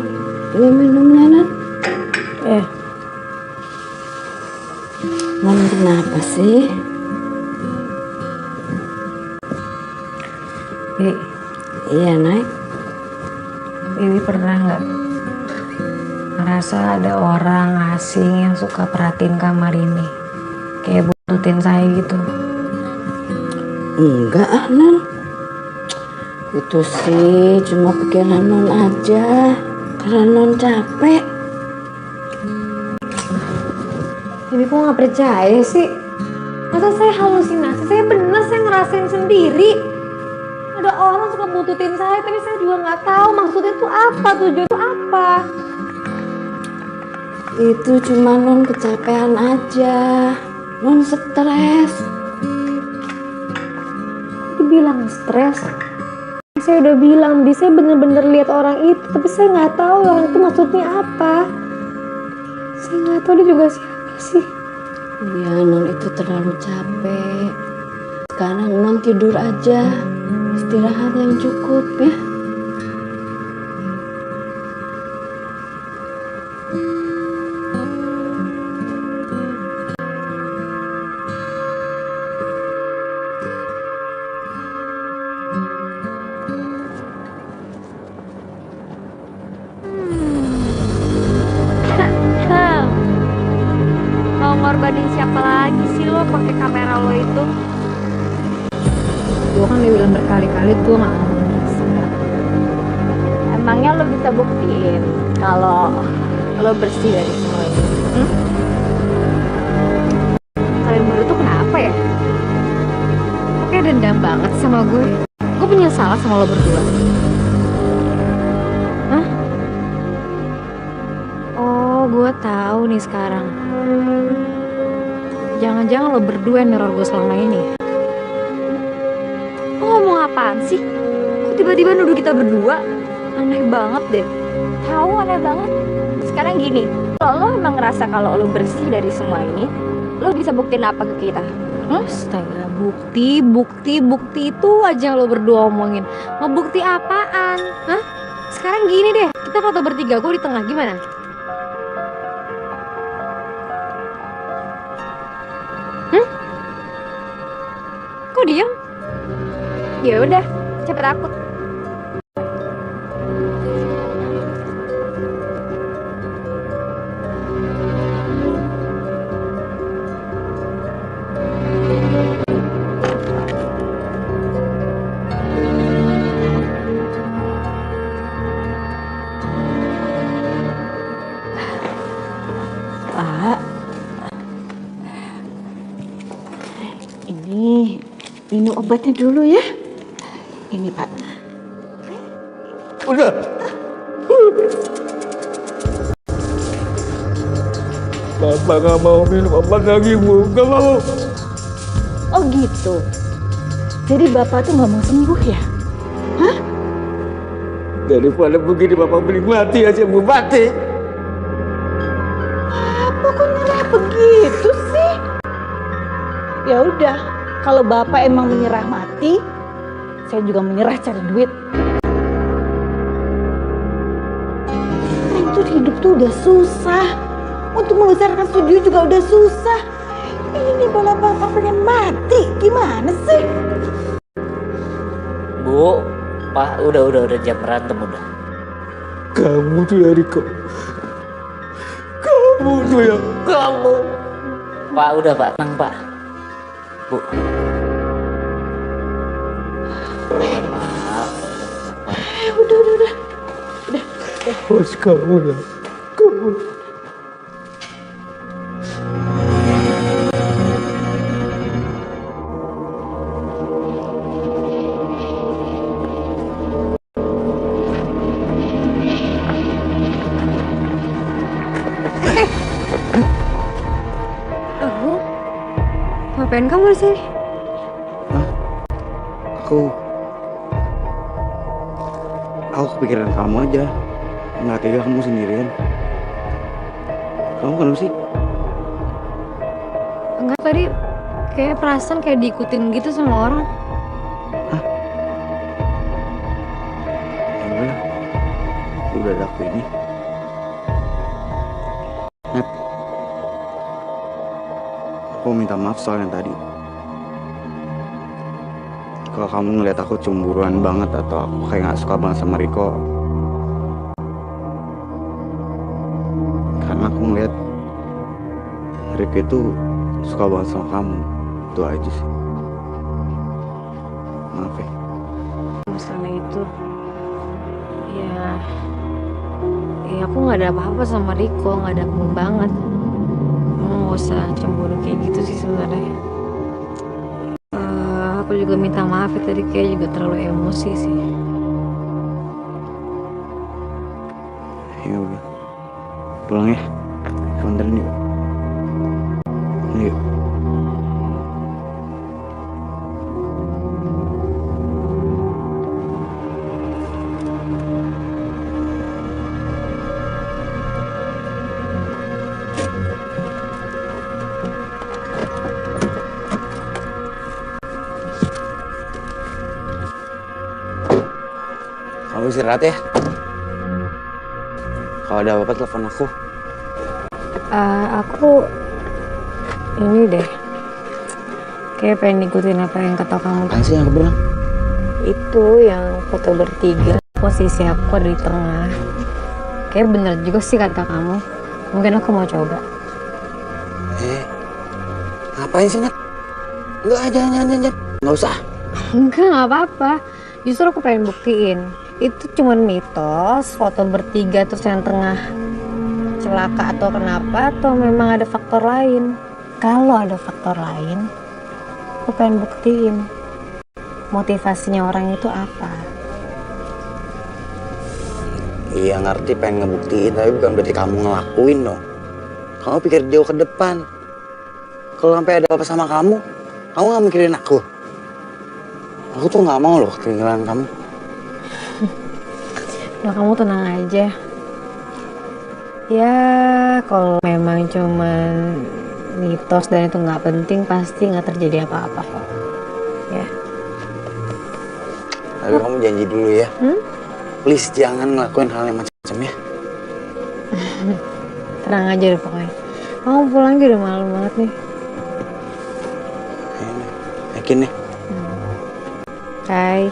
ini minumnya, Non. Ya, Non, kenapa sih? Bi, Iya, Nay. Bibi pernah nggak ngerasa ada orang asing yang suka perhatiin kamar ini? Kayak buntutin saya gitu. Enggak, Non. Itu sih cuma pikiran Non aja. Karena Non capek. Bibi kok nggak percaya sih? Masa saya halusinasi? Saya bener, saya ngerasain sendiri. Ada orang suka buntutin saya, tapi saya juga nggak tahu maksudnya tuh apa, tujuan tuh apa. Itu cuma Non kecapean aja. Non stres. Dibilang stres. Saya udah bilang, di saya bener-bener lihat orang itu, tapi saya nggak tahu orang itu maksudnya apa. Saya nggak tahu dia juga siapa sih. Iya, Non itu terlalu capek. Sekarang Non tidur aja. Istirahat yang cukup ya. ngorbanin siapa lagi sih lo pakai kamera lo itu? Gue kan udah bilang berkali-kali gue gak mau bisa. Emangnya lo bisa buktiin kalau lo bersih dari semua ini? Kalian baru tuh kenapa ya? Kok kayak dendam banget sama gue? Gue punya salah sama lo berdua. Hah? Oh, gue tahu nih sekarang. Jangan-jangan lo berdua yang neror gue selama ini. Lo ngomong apaan sih? Kok tiba-tiba nuduh kita berdua? Aneh banget deh. Tahu aneh banget. Sekarang gini, kalau lo emang ngerasa kalau lo bersih dari semua ini, lo bisa buktiin apa ke kita? Astaga, bukti itu aja yang lo berdua omongin. Mau bukti apaan? Hah? Sekarang gini deh, kita foto bertiga, gue di tengah, gimana? Kok diam? Ya udah, cepet akut. Pak, ini minum obatnya dulu ya. Ini Pak. Udah. Bapak gak mau minum obat lagi, Bu. Gak mau. Oh gitu. Jadi Bapak tuh nggak mau sembuh ya? Daripada begini Bapak mending mati aja, Bu. Mati. Apa kok nyerah begitu sih? Ya udah, kalau Bapak emang menyerah mati, saya juga menyerah cari duit. Itu hidup tuh udah susah. Untuk membesarkan studio juga udah susah. Ini malah Bapak pengen mati. Gimana sih? Bu, Pak, udah jam berantem udah. Kamu tuh ya, Riko. Kamu tuh ya, kamu. Pak, udah Pak, tenang Pak. Bu. Udah. Bos kamu ya, kamu. Ngapain kamu di sini? Aku kepikiran kamu aja. Nggak tega kamu sendirian. Kamu kenapa sih? Enggak, tadi kayak perasaan kayak diikutin gitu sama orang. Ya udah, udah ada aku ini. Nat, aku minta maaf soal yang tadi. Kalau kamu ngeliat aku cemburuan banget atau aku kayak nggak suka banget sama Riko, karena aku ngeliat Riko itu suka banget sama kamu. Itu aja sih. Maaf ya. Masalah itu, ya aku nggak ada apa-apa sama Riko, nggak ada apa banget. Nggak usah cemburu kayak gitu sih sebenarnya. Aku juga minta maaf ya, tadi kayak juga terlalu emosi sih. Ya udah, pulang ya. Anterin yuk. Yuk. Kamu istirahat ya. Kalau ada apa-apa telepon aku. Aku ini deh, kayak pengen ikutin apa yang kata kamu. Apaan sih yang aku bilang? Itu yang foto bertiga, posisi aku ada di tengah. Kayak bener juga sih kata kamu. Mungkin aku mau coba. Ngapain sih, Nat? Enggak, jangan. Nggak usah. Enggak, nggak apa-apa. Justru aku pengen buktiin. Itu cuman mitos, foto bertiga terus yang tengah celaka atau kenapa, atau memang ada faktor lain. Kalau ada faktor lain, aku pengen buktiin motivasinya orang itu apa. Iya ngerti pengen ngebuktiin, tapi bukan berarti kamu ngelakuin dong. Kamu pikir jauh ke depan. Kalau sampai ada apa sama kamu nggak mikirin aku. Aku tuh nggak mau loh ketinggalan kamu. Udah, kamu tenang aja. Ya, kalau memang cuman mitos dan itu nggak penting, pasti nggak terjadi apa-apa kok. Ya. Tapi kamu janji dulu ya. Please jangan ngelakuin hal yang macam-macam ya. Tenang aja deh pokoknya. Kamu pulang juga udah malam banget nih. Yakin nih? Kai.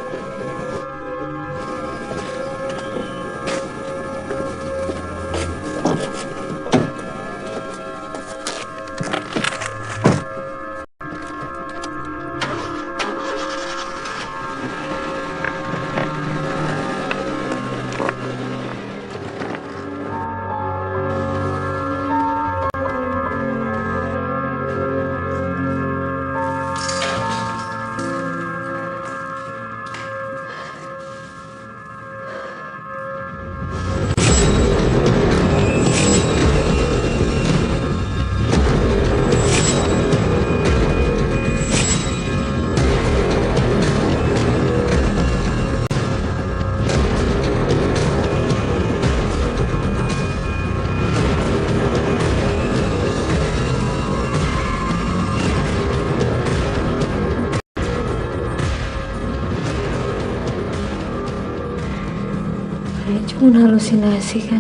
Ini cuma halusinasi kan?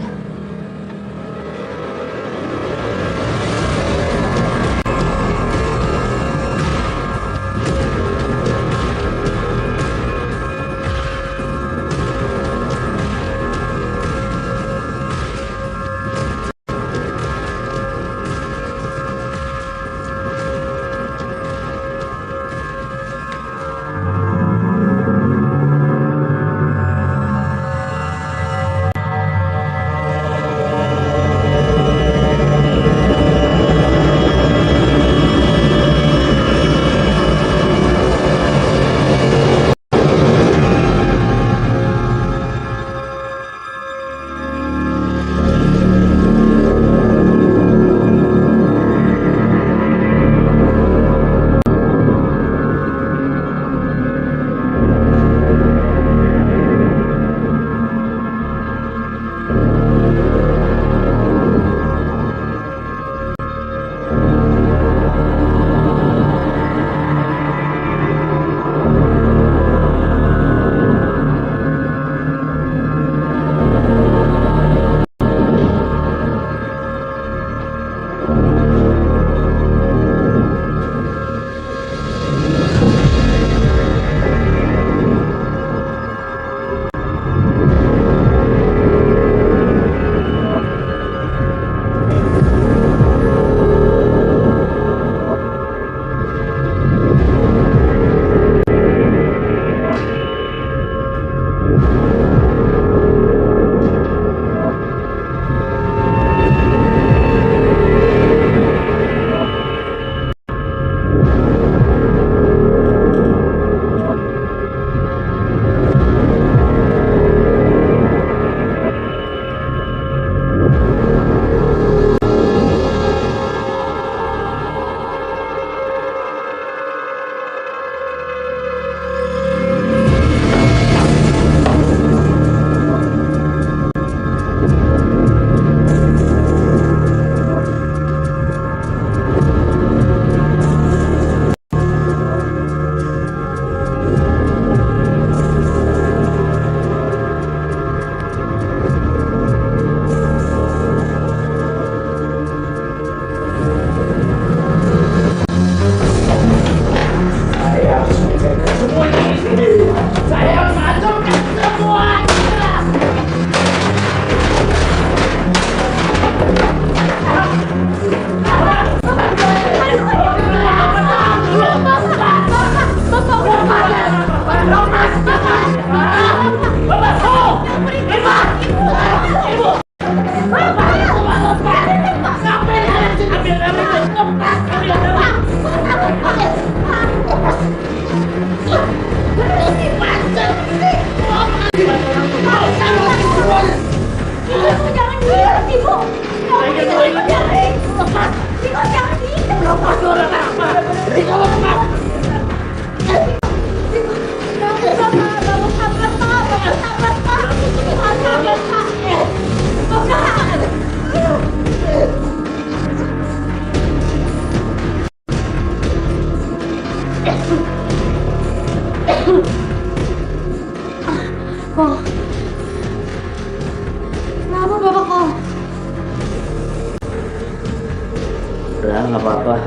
Udah, nggak apa-apa.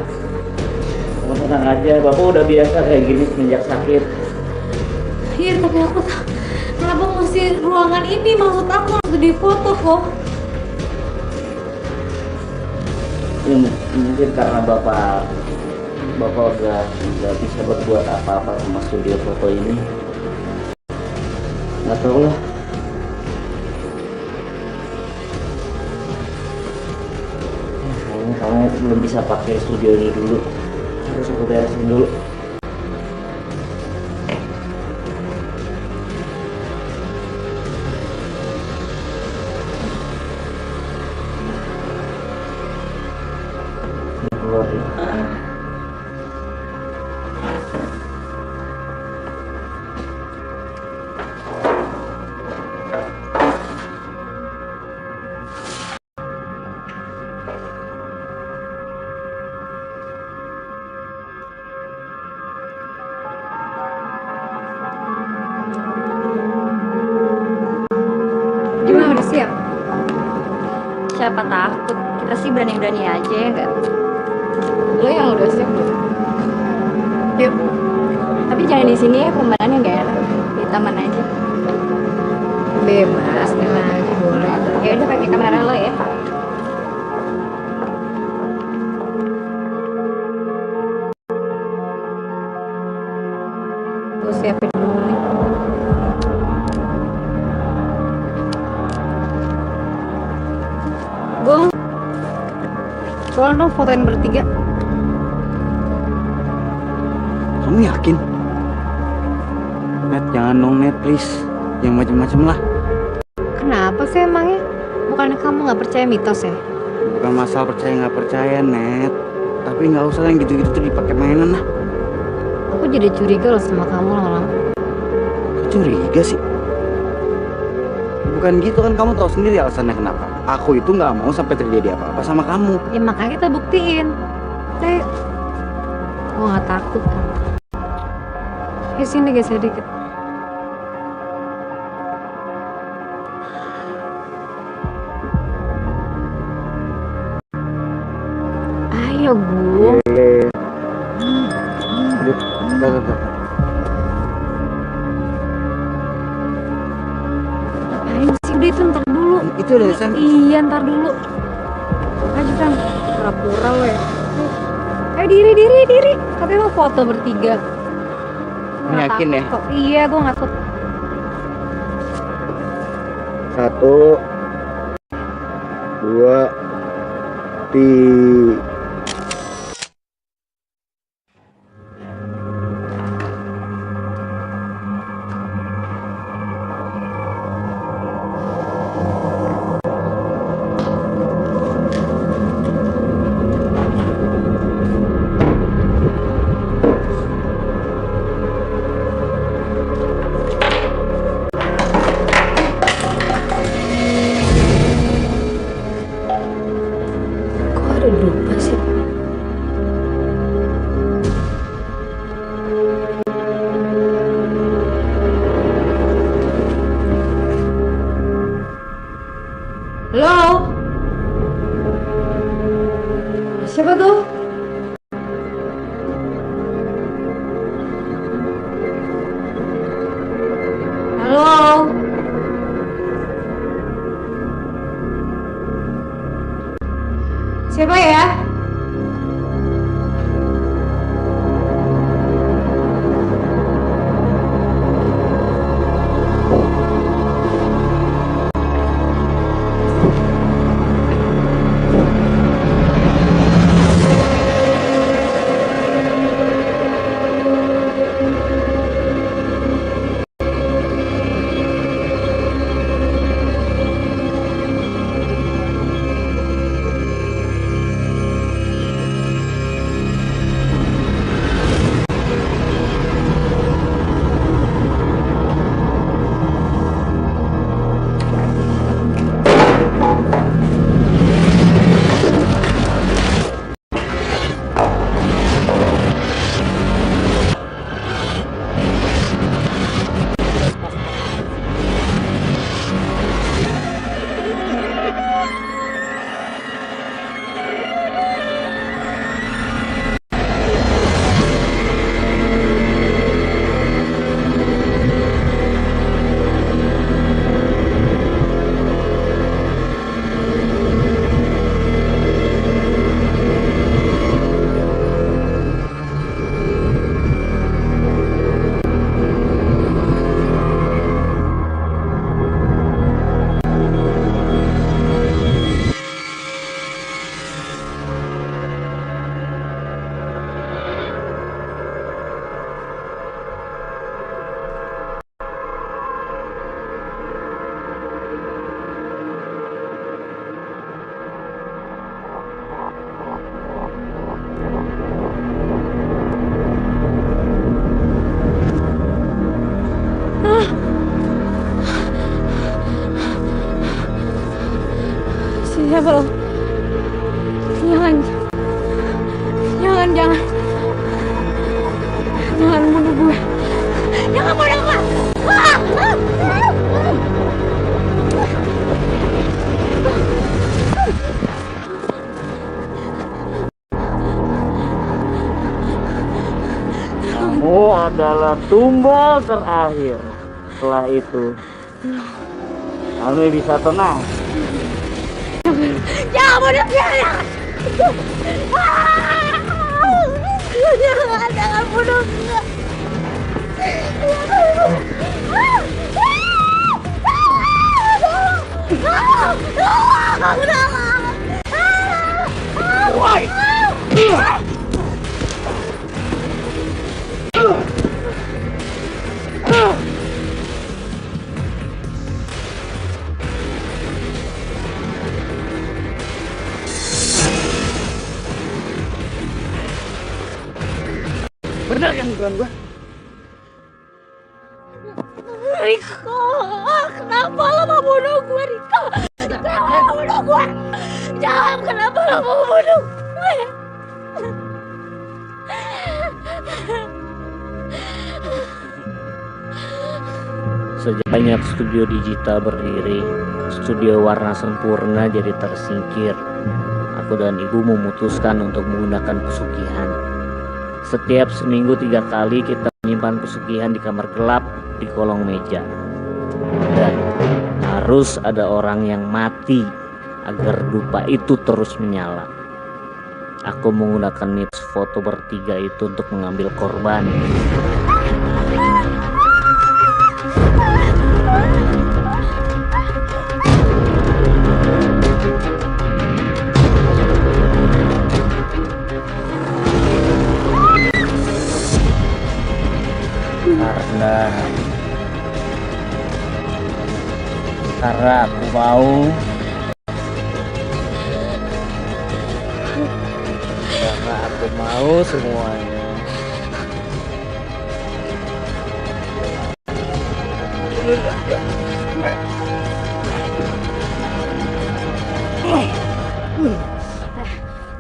Kamu tenang aja, Bapak udah biasa kayak gini semenjak sakit. Iya, tapi aku kenapa mesti ruangan ini? Maksud aku harus difoto kok. Ya, mungkin karena Bapak udah nggak bisa berbuat apa-apa sama studio foto ini. Nggak tahu lah. Kayaknya kamu belum bisa pakai studio ini dulu. Harus aku beresin dulu. Ini keluar ya. Gimana, udah siap? Siapa takut? Kita sih berani-berani aja ya nggak? Lo yang udah siap belum? Yuk. Tapi jangan di sini ya, pemandangannya nggak enak. Di taman aja. Bebas, nih lagi boleh. Ya udah pakai kamera lo ya. Gue siapin dulu nih. Gue tolong dong fotoin bertiga. Kamu yakin? Net, jangan dong Net, please. Yang macem-macem lah. Kenapa sih emangnya? Bukannya kamu nggak percaya mitos ya? Bukan masalah percaya nggak percaya, Net. Tapi nggak usah yang gitu-gitu tuh dipakai mainan lah. Aku jadi curiga loh sama kamu lama-lama. Kok curiga sih? Bukan gitu kan, kamu tahu sendiri alasannya kenapa. Aku itu nggak mau sampai terjadi apa-apa sama kamu. Ya makanya kita buktiin. Ayo. Gue nggak takut kan. Sini geser dikit. Ayo Gung. Ngapain sih? Udah itu ntar dulu. Itu udah Sam. Iya ntar dulu. Ayo Sam. Pura-pura lo ya. Ayo diri. Katanya mau foto bertiga. Gua nggak Yakin ya? takut kok. Iya gue nggak takut. 1, 2, 3. Kok ada dupa sih? Halo? Siapa tuh? Halo? Siapa ya? adalah tumbal terakhir. Setelah itu, kami bisa tenang. Jangan bunuh saya! Jangan bunuh saya! Bener kan dugaan gua? Riko, kenapa lo mau bunuh gue, Riko? Kenapa lo mau bunuh gue? Jangan, kenapa lo mau bunuh gue? Sejak banyak studio digital berdiri, studio warna sempurna jadi tersingkir. Aku dan ibu memutuskan untuk menggunakan pesugihan. Setiap seminggu 3 kali kita menyimpan pesugihan di kamar gelap di kolong meja. Dan harus ada orang yang mati agar dupa itu terus menyala. Aku menggunakan niche foto bertiga itu untuk mengambil korban. Karena aku mau semuanya.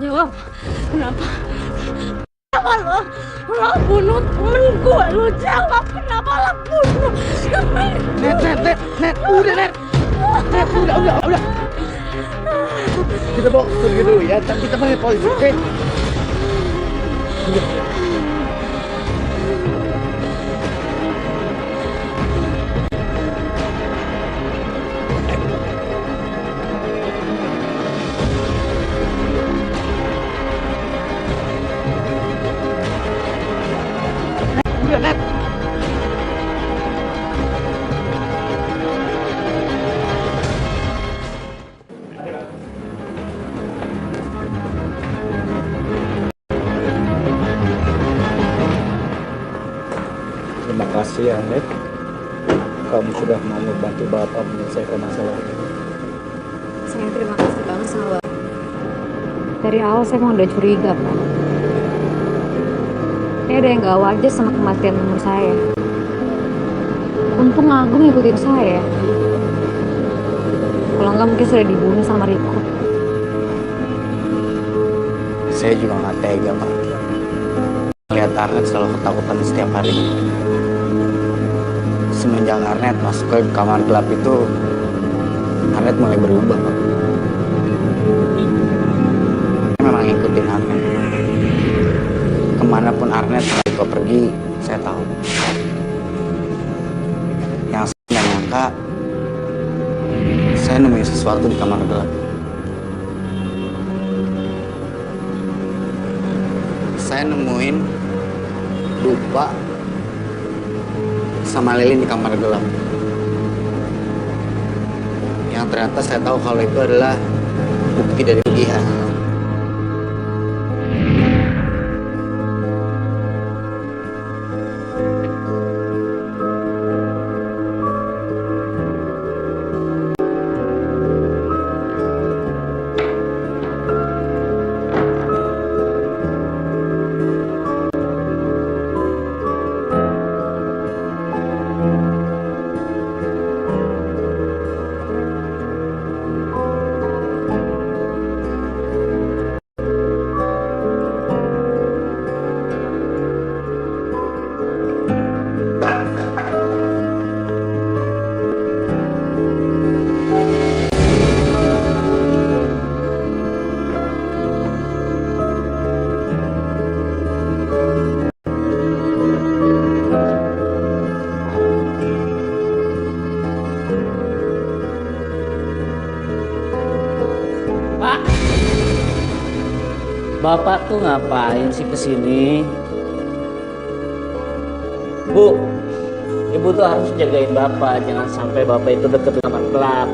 Jawab, kenapa? Kenapa lo bunuh temen gue? Lo jawab, kenapa lo bunuh temen gue? Net, udah Net, udah. Kita bawa ke studio dulu ya, tapi kita panggil polisi, oke? Udah Net. Terima kasih ya Net, kamu sudah mau membantu Bapak menyelesaikan masalah ini. Saya terima kasih banget sama Bapak. Dari awal saya emang udah curiga, Pak. Ini ada yang gak wajar sama kematian teman saya. Untung Agung ngikutin saya. Kalau enggak mungkin sudah dibunuh sama Riko. Saya juga nggak tega Pak. Lihat Arnet selalu ketakutan setiap hari. Semenjak Arnet masuk ke kamar gelap itu, Arnet mulai berubah Pak. Saya memang ngikutin Arnet. Kemanapun Arnet Riko pergi, saya tahu. Yang saya nggak nyangka, saya nemuin sesuatu di kamar gelap. Saya nemuin dupa sama lilin di kamar gelap. Yang ternyata saya tahu kalau itu adalah bukti dari pesugihan. Bapak tuh ngapain sih kesini? Bu, ibu tuh harus jagain bapak, jangan sampai bapak itu deket kamar gelap.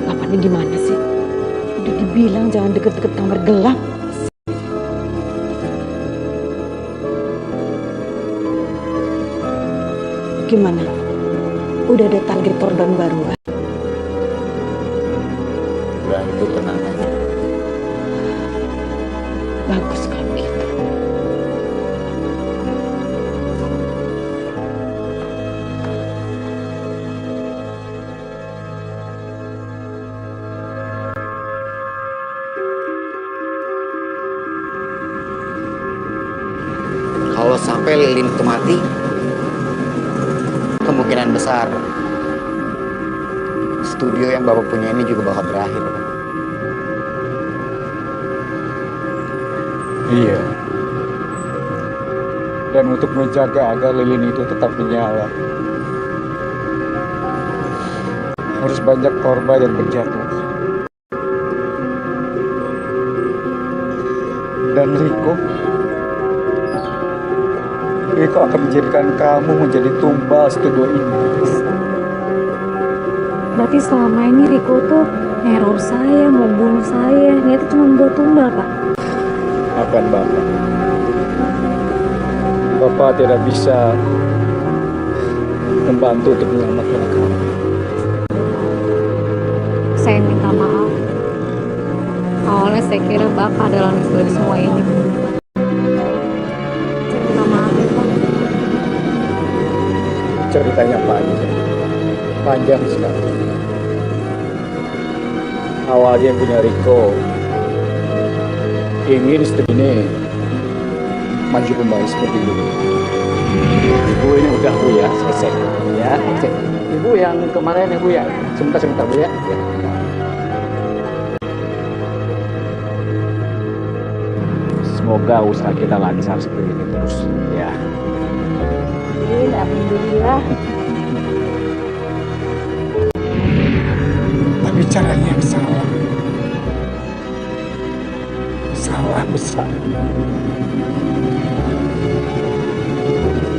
Lapannya gimana sih? Udah dibilang jangan deket-deket kamar gelap. Gimana? Udah ada target korban baru kan? Udah itu tenang aja. Bagus kalau gitu. Kalau sampai lilin itu mati, kemungkinan besar studio yang Bapak punya ini juga bakal berakhir. Iya. Dan untuk menjaga agar lilin itu tetap menyala, harus banyak korban yang berjatuh. Dan Riko akan menjadikan kamu menjadi tumbal studio ini. Berarti selama ini Riko tuh neror saya, mau bunuh saya. Niatnya cuma buat tumbal, Pak. Maafkan Bapak. Bapak tidak bisa membantu untuk menyelamatkan kamu. Saya minta maaf. Awalnya saya kira Bapak adalah dari semua ini. Saya minta maaf ya, Pak. Ceritanya panjang sekali. Awalnya punya Riko ingin istri ini maju kembali seperti dulu. Ibu ini udah Bu ya, selesai ya. Ibu yang kemarin ya Bu ya, sebentar Bu ya. Semoga usaha kita lancar seperti ini terus ya. Alhamdulillah. Tapi caranya yang salah. Salah besar.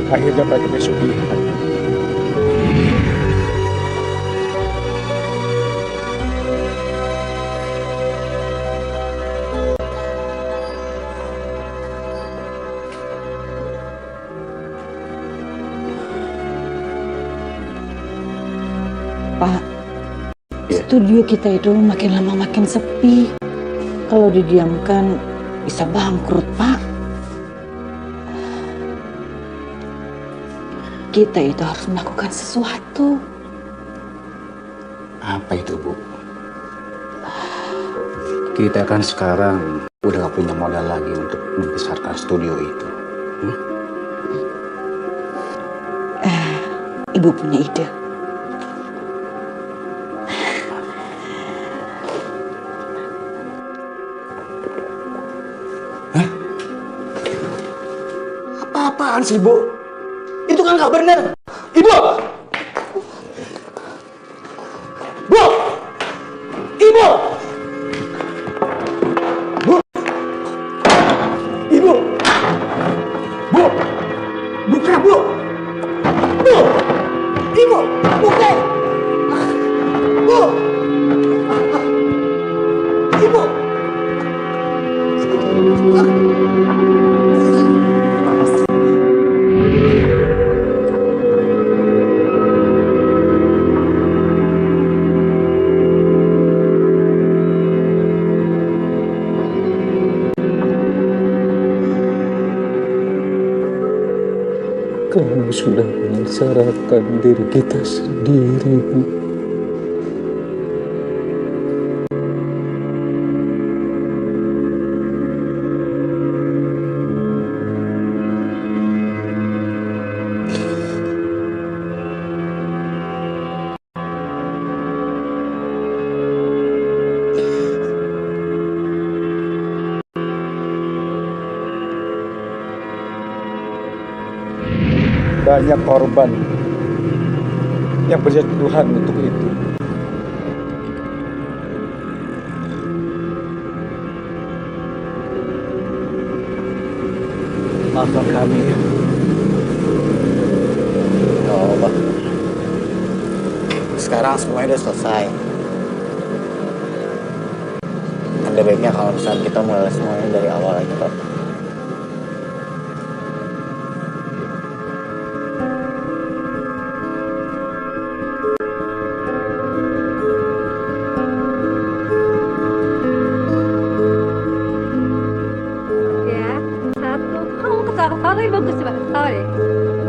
Akhirnya mereka pesugihan. Pak, studio kita itu makin lama makin sepi. Kalau didiamkan bisa bangkrut, Pak. Kita itu harus melakukan sesuatu. Apa itu Bu? Kita kan sekarang udah gak punya modal lagi untuk membesarkan studio itu. Ibu punya ide. Apa-apaan sih Bu? Itu kan gak benar. Ibu! Bu! Ibu! Bu! Ibu! Bu! Buka Bu! Bu! Ibu! Buka! Bu! Ibu! Kamu sudah menyengsarakan diri kita sendiri, Bu. Banyak korban yang berjatuhan untuk itu. maafkan kami. Ya Allah. Sekarang semuanya udah selesai. Ada baiknya kalau misalnya kita mulai semuanya dari awal lagi, Pak. Ya, satu. Kamu ketawa-ketawa tapi bagus, coba ketawa deh.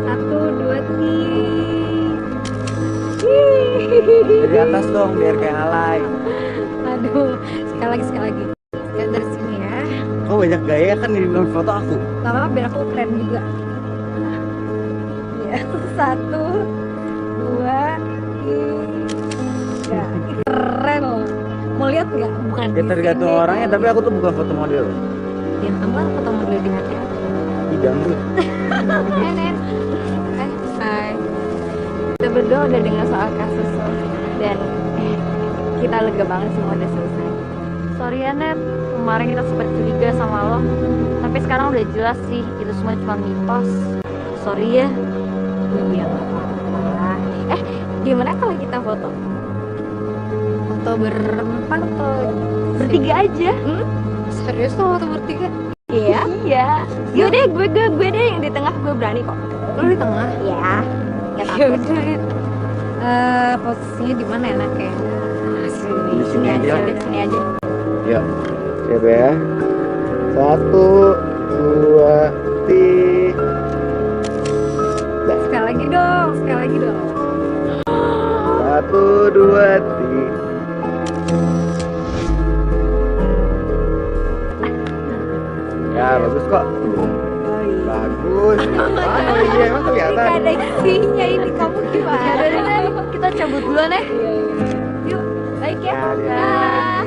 1, 2, 3. Dari atas dong, biar kayak alay. Aduh, sekali lagi, sekali lagi. Lihat dari sini ya. Kok banyak gaya kan di dalam foto aku? Gak apa-apa biar aku keren juga. Ya, 1, 2, 3. Keren loh. Mau lihat nggak? Bukan Ya di tergantung sini. orangnya, tapi aku tuh bukan foto model. Ya, kamu kan foto model di hati aku. Di dangdut. Nenek. Hai. Kita berdua udah dengar soal kasus lo. Dan kita lega banget semua udah selesai. Sorry ya Net, kemarin kita sempat curiga sama lo. Tapi sekarang udah jelas sih, itu semua cuma mitos. Sorry ya. Iya, nggak apa-apa. Gimana kalau kita foto? Foto berempat atau Bertiga aja. serius tuh foto bertiga? Iya. Iya. Yaudah, gue deh yang di tengah, gue berani kok. Lu di tengah? Ya. Gak Ya takut. udah. Posisinya di mana enaknya? Di sini aja. Di sini aja. Yuk, siap ya. 1, 2, 3. Sekali lagi dong, sekali lagi dong. 1, 2, 3. Ya, bagus kok. Bagus. Oh iya, emang kelihatan. Gak ada isinya ini, kamu gimana? Ya udah deh, kita cabut duluan ya. Yuk, baik ya. Ya, Dah.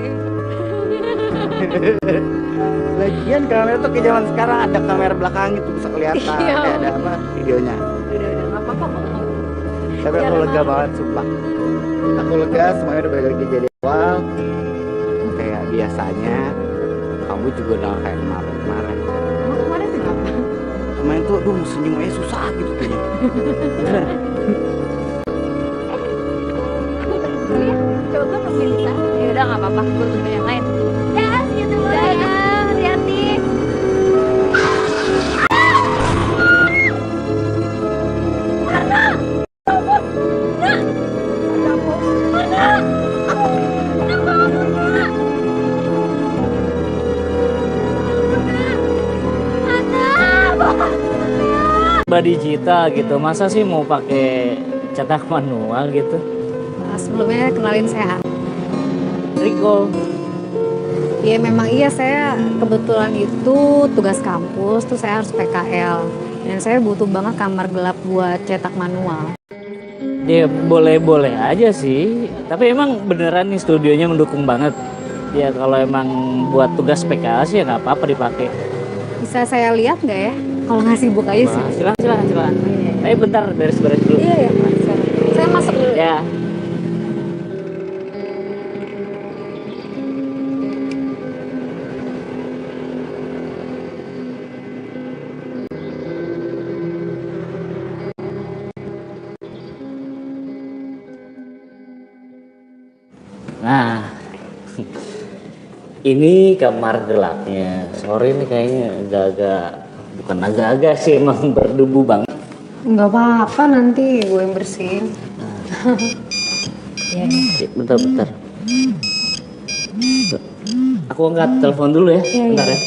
Lagian kamera tuh kayak zaman sekarang ada kamera belakang itu bisa kelihatan. Iya. Kayak ada apa videonya. Udah, gak apa-apa kok. Tapi aku lega banget, sumpah. Aku lega, semuanya udah balik lagi jadi awal. Kayak biasanya, kamu juga udah kayak kemarin-kemarin. Emang kemarin kenapa? Kemarin tuh, aduh senyum aja susah gitu kayaknya. Beneran. Coba gue nungguin di sana. Ya udah nggak apa-apa, gue tunggu yang lain. Ya, see you tomorrow. Dadah, hati-hati. Digital gitu, masa sih mau pakai cetak manual gitu? Nah, sebelumnya kenalin saya. Riko. Ya memang iya, saya kebetulan itu tugas kampus tuh saya harus PKL dan saya butuh banget kamar gelap buat cetak manual. Ya boleh-boleh aja sih, tapi emang beneran nih studionya mendukung banget. Ya kalau emang buat tugas PKL sih ya nggak apa-apa dipakai. Bisa saya lihat nggak ya? Kalau nggak sibuk aja sih. Wah, silakan. Tapi bentar beres-beres dulu. Iya ya, saya masuk dulu. Ya. Nah, ini kamar gelapnya. Sore ini kayaknya agak-agak, bukan agak-agak sih, emang berdebu banget. Nggak apa-apa, nanti gue yang bersihin. Ya, Bentar. Aku angkat telepon dulu ya, bentar ya.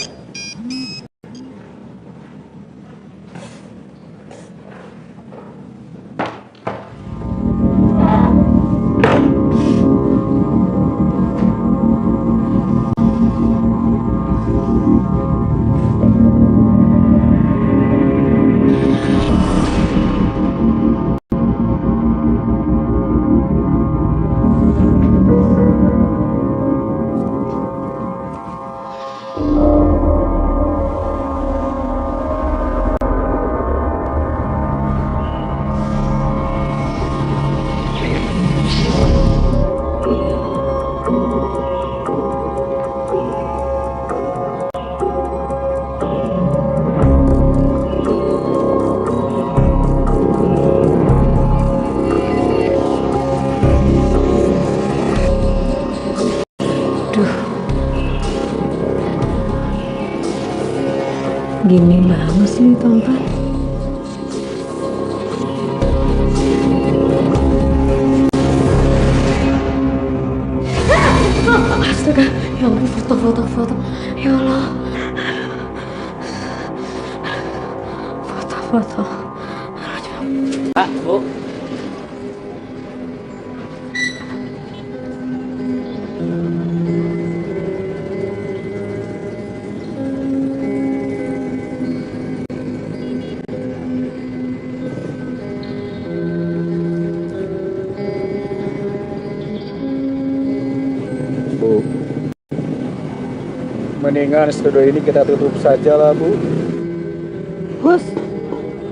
Gini banget sih tempat. Astaga, ya ampun, foto. Ya Allah. Foto. Pak, Bu. Bu, mendingan studio ini kita tutup saja lah, Bu. Bos,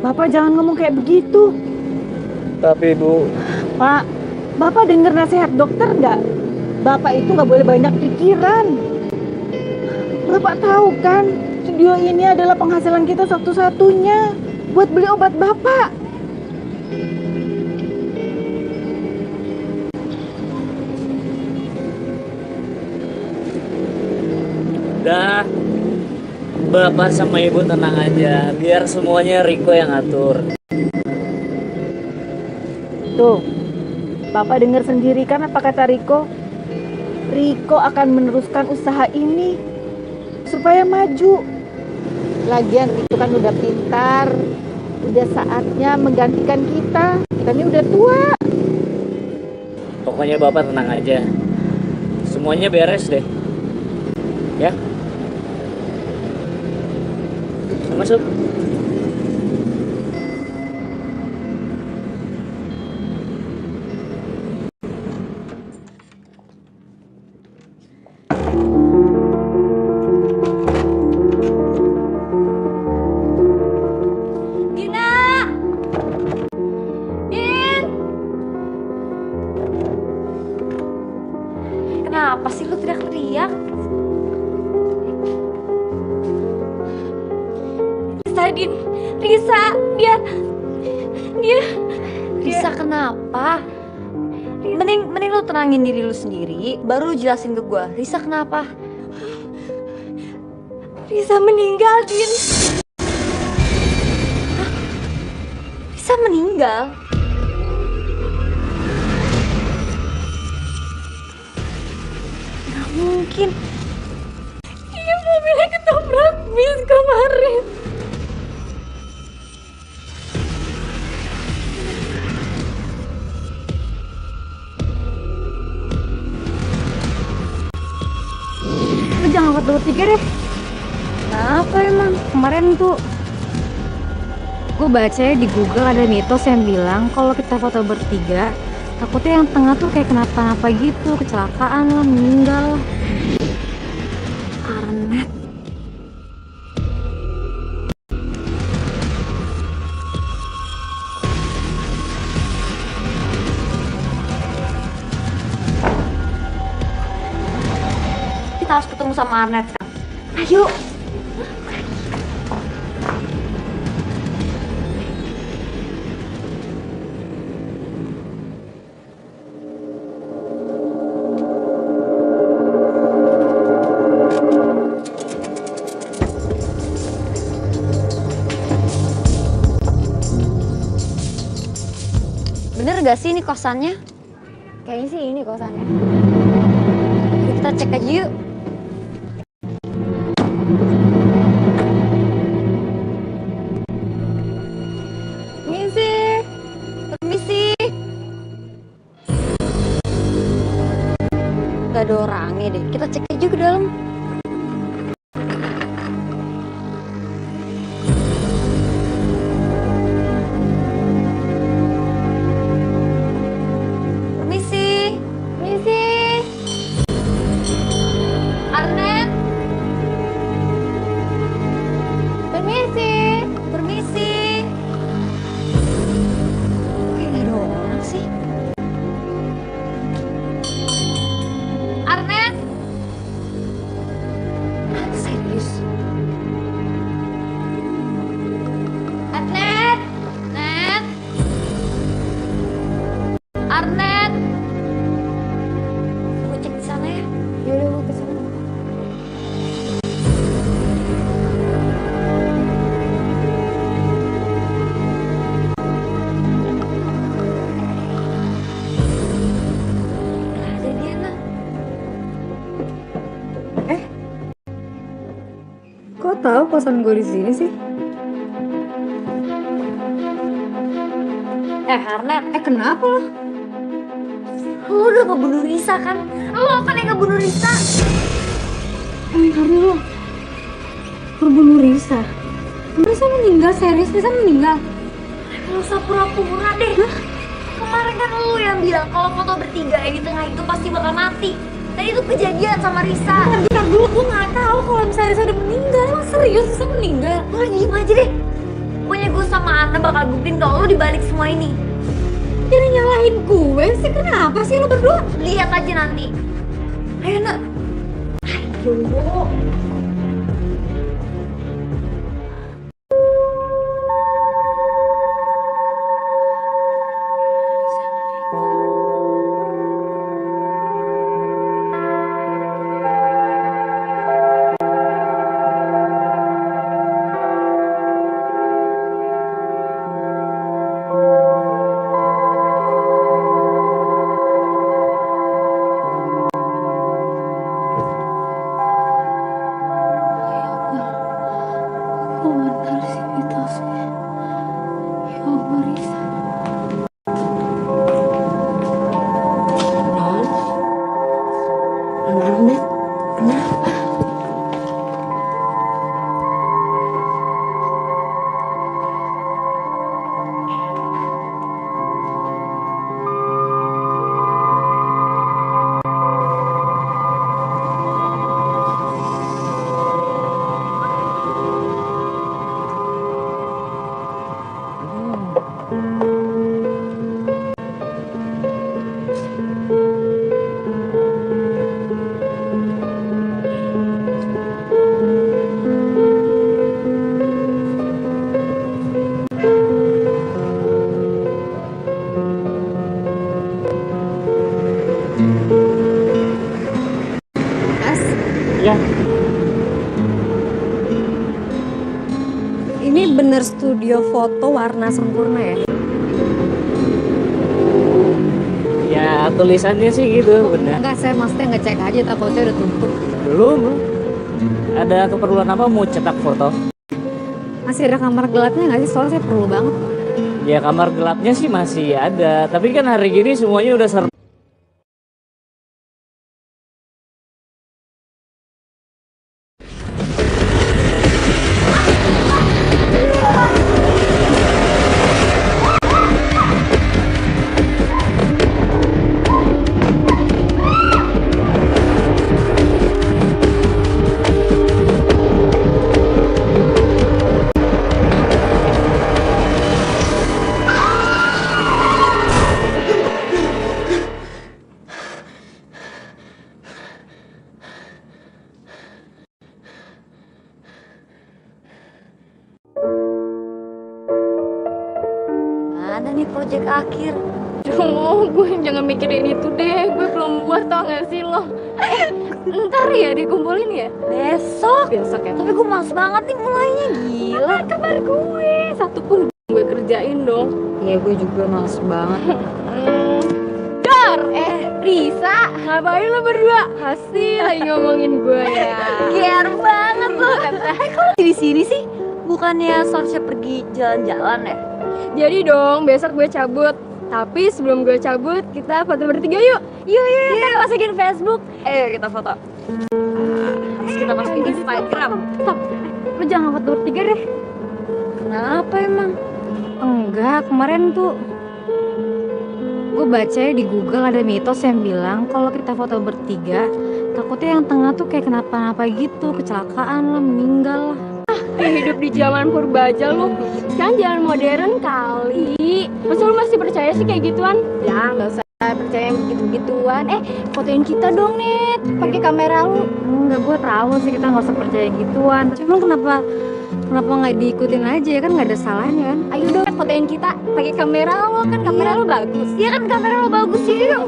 Bapak jangan ngomong kayak begitu. Tapi Bu, Pak, Bapak dengar nasihat dokter nggak? Bapak itu nggak boleh banyak pikiran. Bapak tahu kan, studio ini adalah penghasilan kita satu-satunya buat beli obat Bapak. Udah, Bapak sama Ibu tenang aja, biar semuanya Riko yang atur. Tuh, Bapak dengar sendiri kan apa kata Riko? Riko akan meneruskan usaha ini supaya maju. Lagian itu kan udah pintar, udah saatnya menggantikan kita. Kita ini udah tua. Pokoknya Bapak tenang aja, semuanya beres deh. Ya, masuk. Dina! Din! Kenapa sih lu teriak-teriak? Din, Risa, dia Risa kenapa? Mending lu tenangin diri lu sendiri, baru lu jelasin ke gua. Risa kenapa? Risa meninggal, Din. Hah? Risa meninggal? Gak mungkin. Iya, mobilnya ketabrak bis kemarin. Lu jangan foto bertiga deh. Kenapa emang? Kemarin tuh gue baca di Google ada mitos yang bilang kalau kita foto bertiga, takutnya yang tengah tuh kayak kenapa-napa gitu, kecelakaan lah, meninggal. Arnet. Kita harus ketemu sama Arnet sekarang. Ayo. Bener gak sih ini kosannya? Kayaknya sih ini kosannya. Kita cek aja yuk. Permisi. Gak ada orangnya deh. Kita cek aja ke dalam. Permisi. tahu kosan gue di sini sih? Harnet, Kenapa lo? lo udah ngebunuh Risa kan? Lo kan yang ngebunuh Risa. Karena lo berbunuh Risa. Risa meninggal, serius Risa meninggal. Lo usah pura-pura deh. Kemarin kan lo yang bilang kalau foto bertiga yang di tengah itu pasti bakal mati. Dan itu kejadian sama Risa. Bentar dulu, gue nggak tahu kalau misalnya Risa udah meninggal. Emang serius Risa meninggal? Lo diem aja deh. Pokoknya gue sama Ana bakal buktiin kalau lo dibalik semua ini. Jadi nyalahin gue sih, kenapa sih lo berdua? Lihat aja nanti. Ayo nak. Ayo. Ini bener studio foto warna sempurna ya? Ya tulisannya sih gitu, benar. Enggak, saya maksudnya ngecek aja takutnya udah tumpuk. Belum. Ada keperluan apa mau cetak foto? Masih ada kamar gelapnya nggak sih? Soalnya saya perlu banget. Ya kamar gelapnya sih masih ada, tapi kan hari gini semuanya udah serba. Mana nih proyek akhir? Duh, gue jangan mikirin itu deh. Gue belum buat, tau gak sih lo? Ntar ya dikumpulin ya? Besok. Besok ya? Tapi gue males banget nih mulainya, gila. Kabar gue, satu pun gue kerjain dong. Iya, gue juga males banget. Dar! Risa, ngapain lo berdua? Hasil lagi ngomongin gue ya. Gear banget lo. Kok di sini sih? Bukannya seharusnya pergi jalan-jalan ya? Jadi dong, besok gue cabut. Tapi sebelum gue cabut, kita foto bertiga yuk. Yuk, kita masukin Facebook. Ayo kita foto. Terus kita masukin Instagram. Stop, lo jangan foto bertiga deh. Kenapa emang? Enggak, kemarin tuh gue baca di Google ada mitos yang bilang kalau kita foto bertiga, takutnya yang tengah tuh kayak kenapa-napa gitu, kecelakaan lah, meninggal lah. Hidup di zaman purba aja lo. Sekarang zaman modern kali. Masa lo masih percaya sih kayak gituan? Ya nggak usah percaya yang begitu-gituan. Fotoin kita dong, Net, pakai kamera lu. Enggak, gue tahu sih kita nggak usah percaya gituan. Cuman kenapa nggak diikutin aja ya, kan nggak ada salahnya kan? Ayo dong, fotoin kita pakai kamera lo, kan kamera lo bagus. Iya kan kamera lo bagus sih. Yuk.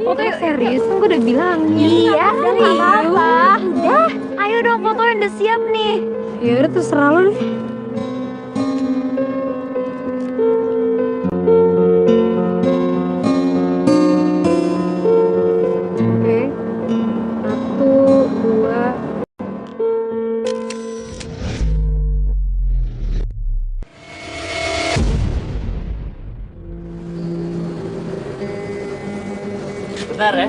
Foto serius, kan gue udah bilang. Iya, Nggak apa-apa. Udah, ayo dong fotoin, udah siap nih. Ya udah terserah lo deh.